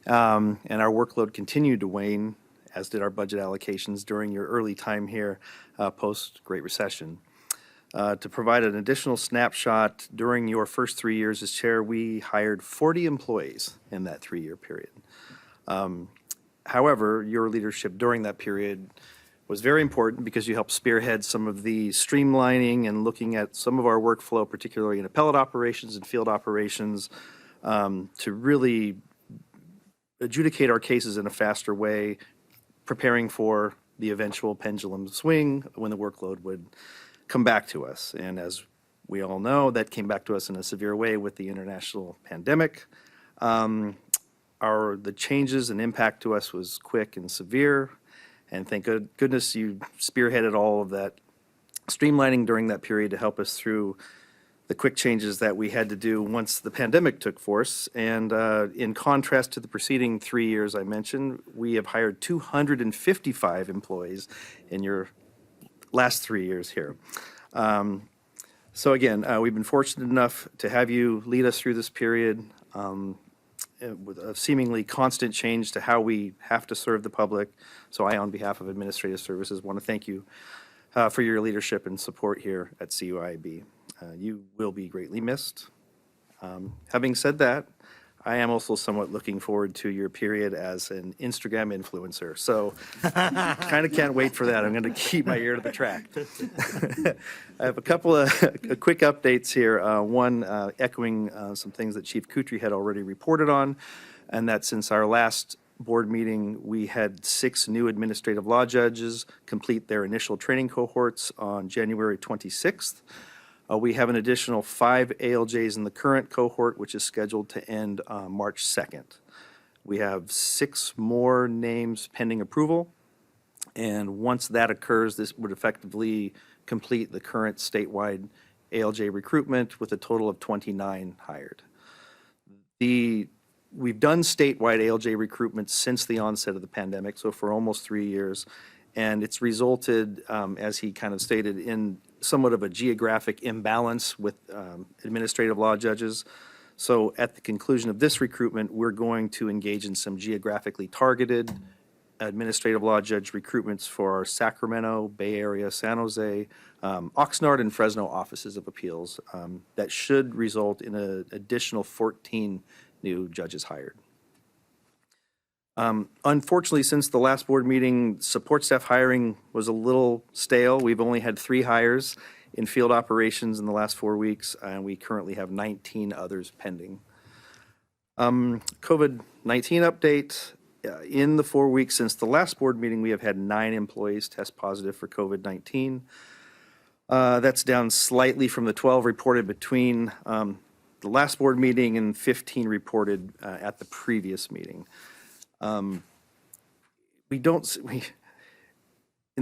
S14: And our workload continued to wane, as did our budget allocations during your early time here, post-Great Recession. To provide an additional snapshot, during your first 3 years as chair, we hired 40 employees in that 3-year period. However, your leadership during that period was very important because you helped spearhead some of the streamlining and looking at some of our workflow, particularly in appellate operations and field operations, to really adjudicate our cases in a faster way, preparing for the eventual pendulum swing when the workload would come back to us. And as we all know, that came back to us in a severe way with the international pandemic. The changes and impact to us was quick and severe, And thank goodness you spearheaded all of that streamlining during that period to help us through the quick changes that we had to do once the pandemic took force. And in contrast to the preceding 3 years I mentioned, we have hired 255 employees in your last 3 years here. So again, we've been fortunate enough to have you lead us through this period with a seemingly constant change to how we have to serve the public. So I, on behalf of Administrative Services, want to thank you for your leadership and support here at CUIAB. You will be greatly missed. Having said that, I am also somewhat looking forward to your period as an Instagram influencer. So kind of can't wait for that. I'm going to keep my ear to the track. I have a couple of quick updates here. One, echoing some things that Chief Kutry had already reported on, and that since our last board meeting, we had 6 new administrative law judges complete their initial training cohorts on January 26th. We have an additional 5 ALJs in the current cohort, which is scheduled to end March 2nd. We have 6 more names pending approval, and once that occurs, this would effectively complete the current statewide ALJ recruitment with a total of 29 hired. We've done statewide ALJ recruitment since the onset of the pandemic, so for almost 3 years, and it's resulted, as he kind of stated, in somewhat of a geographic imbalance with administrative law judges. So at the conclusion of this recruitment, we're going to engage in some geographically targeted administrative law judge recruitments for our Sacramento, Bay Area, San Jose, Oxnard, and Fresno offices of appeals. That should result in an additional 14 new judges hired. Unfortunately, since the last board meeting, support staff hiring was a little stale. We've only had 3 hires in field operations in the last 4 weeks, and we currently have 19 others pending. COVID-19 update. In the 4 weeks since the last board meeting, we have had 9 employees test positive for COVID-19. That's down slightly from the 12 reported between the last board meeting and 15 reported at the previous meeting. In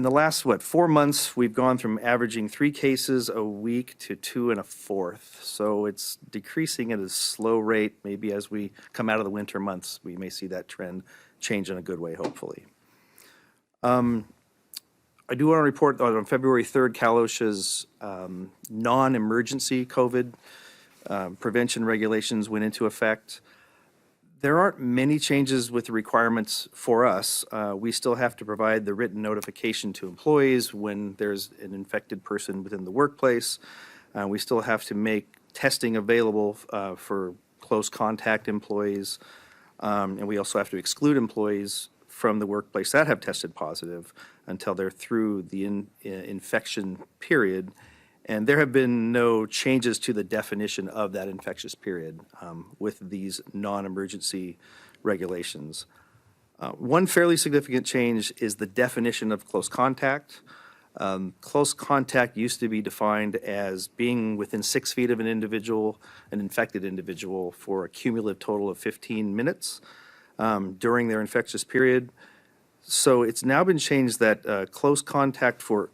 S14: the last, 4 months, we've gone from averaging 3 cases a week to 2 1/4. So it's decreasing at a slow rate. Maybe as we come out of the winter months, we may see that trend change in a good way, hopefully. I do want to report that on February 3rd, Cal OSHA's non-emergency COVID prevention regulations went into effect. There aren't many changes with the requirements for us. We still have to provide the written notification to employees when there's an infected person within the workplace. We still have to make testing available for close contact employees. And we also have to exclude employees from the workplace that have tested positive until they're through the infection period. And there have been no changes to the definition of that infectious period with these non-emergency regulations. One fairly significant change is the definition of close contact. Close contact used to be defined as being within 6 feet of an individual, an infected individual, for a cumulative total of 15 minutes during their infectious period. So it's now been changed that close contact for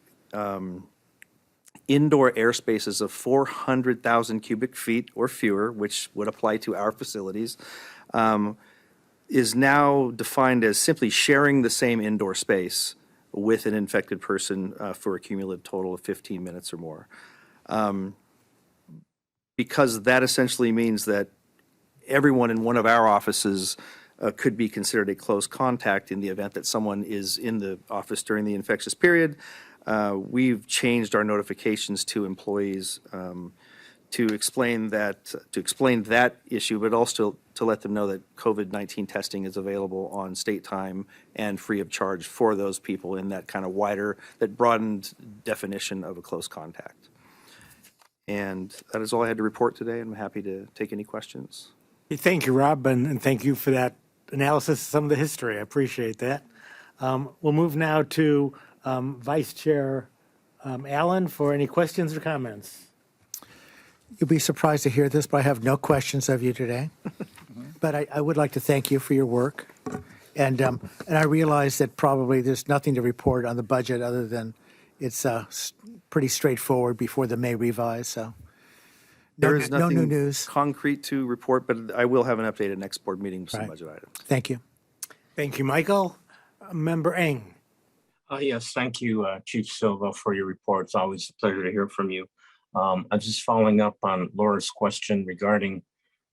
S14: indoor air spaces of 400,000 cubic feet or fewer, which would apply to our facilities, is now defined as simply sharing the same indoor space with an infected person for a cumulative total of 15 minutes or more. Because that essentially means that everyone in one of our offices could be considered a close contact in the event that someone is in the office during the infectious period. We've changed our notifications to employees to explain that issue, but also to let them know that COVID-19 testing is available on state time and free of charge for those people in that kind of wider, that broadened definition of a close contact. And that is all I had to report today. I'm happy to take any questions.
S1: Thank you, Rob, and thank you for that analysis of some of the history. I appreciate that. We'll move now to Vice Chair Allen for any questions or comments.
S2: You'll be surprised to hear this, but I have no questions of you today. But I would like to thank you for your work And I realize that probably there's nothing to report on the budget other than it's pretty straightforward before the May revise, so.
S14: There is
S2: No new
S14: nothing
S2: news.
S14: concrete to report, but I will have an updated next board meeting with some
S2: Right.
S14: budget items.
S2: Thank you.
S1: Thank you, Michael. Member Eng.
S3: Yes, thank you, Chief Silva, for your report. It's always a pleasure to hear from you. I'm just following up on Laura's question regarding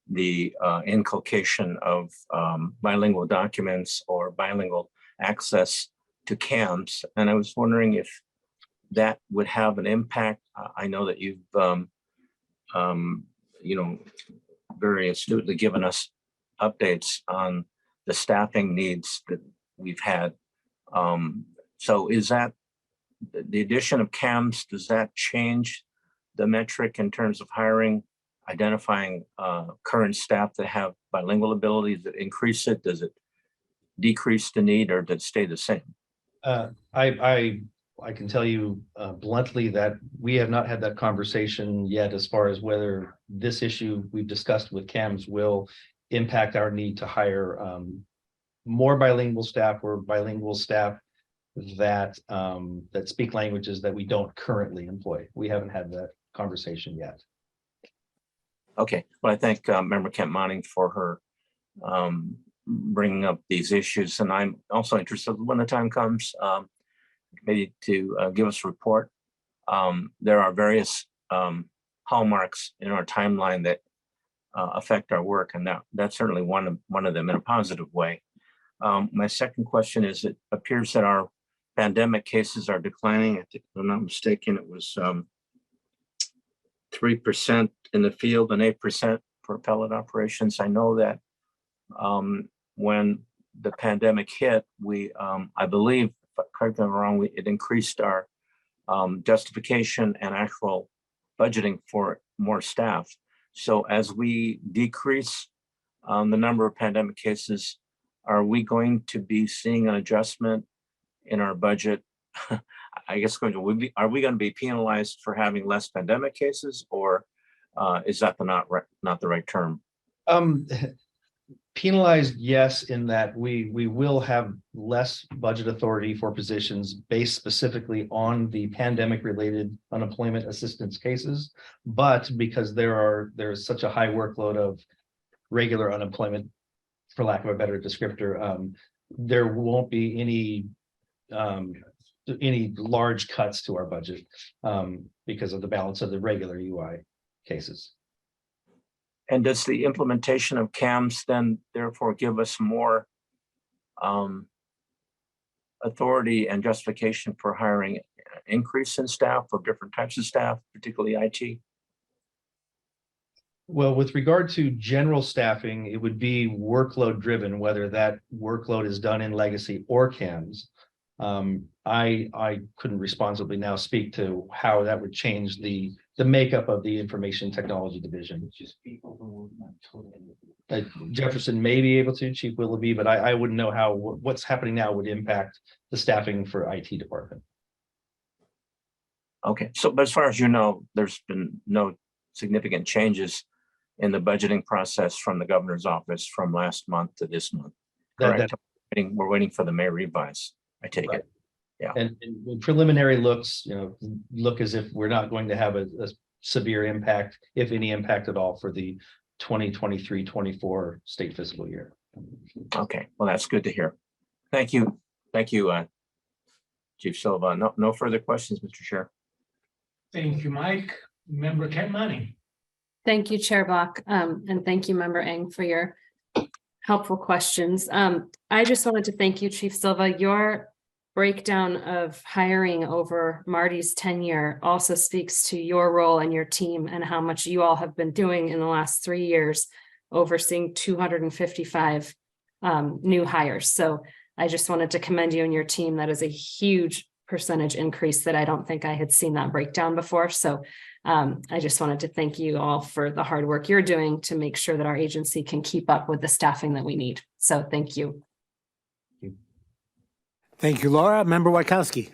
S3: the inculcation of bilingual documents or bilingual access to CAMS. And I was wondering if that would have an impact. I know that you've, very astutely given us updates on the staffing needs that we've had. So is that the addition of CAMS, does that change the metric in terms of hiring, identifying current staff that have bilingual abilities? Does it increase it? Does it decrease the need, or does it stay the same?
S9: I can tell you bluntly that we have not had that conversation yet as far as whether this issue we've discussed with CAMS will impact our need to hire more bilingual staff or bilingual staff that that speak languages that we don't currently employ. We haven't had that conversation yet.
S3: Okay, well, I thank Member Kent Monning for her bringing up these issues, and I'm also interested when the time comes maybe to give us a report. There are various hallmarks in our timeline that affect our work, and that's certainly one of them in a positive way. My second question is, it appears that our pandemic cases are declining. I think, if I'm not mistaken, it was 3% in the field and 8% for pellet operations. I know that when the pandemic hit, we, I believe, correct me if I'm wrong, it increased our justification and actual budgeting for more staff. So as we decrease the number of pandemic cases, are we going to be seeing an adjustment in our budget? I guess are we going to be penalized for having less pandemic cases, or is that not the right term?
S9: Penalized, yes, in that we will have less budget authority for positions based specifically on the pandemic related unemployment assistance cases. But because there's such a high workload of regular unemployment, for lack of a better descriptor, there won't be any large cuts to our budget because of the balance of the regular UI cases.
S3: And does the implementation of CAMS then therefore give us more authority and justification for hiring increase in staff or different types of staff, particularly IT?
S9: Well, with regard to general staffing, it would be workload driven, whether that workload is done in legacy or CAMS. I couldn't responsibly now speak to how that would change the makeup of the information technology division. Jefferson may be able to, Chief Willoughby, but I wouldn't know how what's happening now would impact the staffing for IT department.
S3: Okay, so but as far as you know, there's been no significant changes in the budgeting process from the governor's office from last month to this month. Correct. We're waiting for the May revise, I take it. Yeah.
S9: And preliminary looks, look as if we're not going to have a severe impact, if any impact at all, for the 2023-24 state fiscal year.
S3: Okay, well, that's good to hear. Thank you. Thank you, Chief Silva. No further questions, Mr. Chair.
S11: Thank you, Mike. Member Kent Monning.
S4: Thank you, Chair Block, and thank you, Member Eng, for your helpful questions. I just wanted to thank you, Chief Silva. Your breakdown of hiring over Marty's tenure also speaks to your role and your team and how much you all have been doing in the last 3 years, overseeing 255 new hires. So I just wanted to commend you and your team. That is a huge percentage increase that I don't think I had seen that breakdown before. So I just wanted to thank you all for the hard work you're doing to make sure that our agency can keep up with the staffing that we need. So thank you.
S1: Thank you, Laura. Member Wachowski.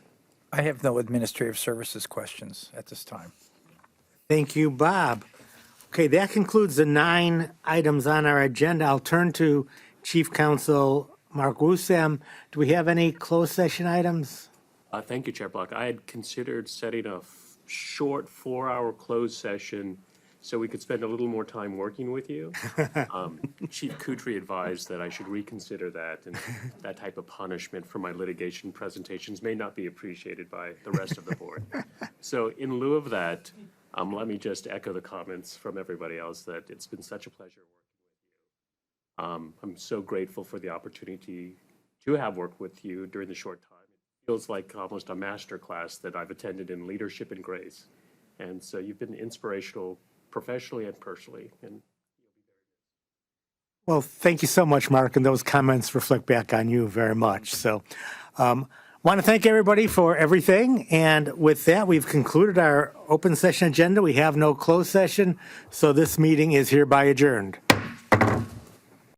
S5: I have no administrative services questions at this time.
S1: Thank you, Bob. Okay, that concludes the 9 items on our agenda. I'll turn to Chief Counsel Mark Wusam. Do we have any closed session items?
S15: Thank you, Chair Block. I had considered setting a short 4-hour closed session so we could spend a little more time working with you. Chief Kutry advised that I should reconsider that, and that type of punishment for my litigation presentations may not be appreciated by the rest of the board. So in lieu of that, let me just echo the comments from everybody else that it's been such a pleasure working with you. I'm so grateful for the opportunity to have worked with you during the short time. It feels like almost a master class that I've attended in leadership and grace. And so you've been inspirational professionally and personally. And
S1: Well, thank you so much, Mark, and those comments reflect back on you very much. So want to thank everybody for everything. And with that, we've concluded our open session agenda. We have no closed session, so this meeting is hereby adjourned.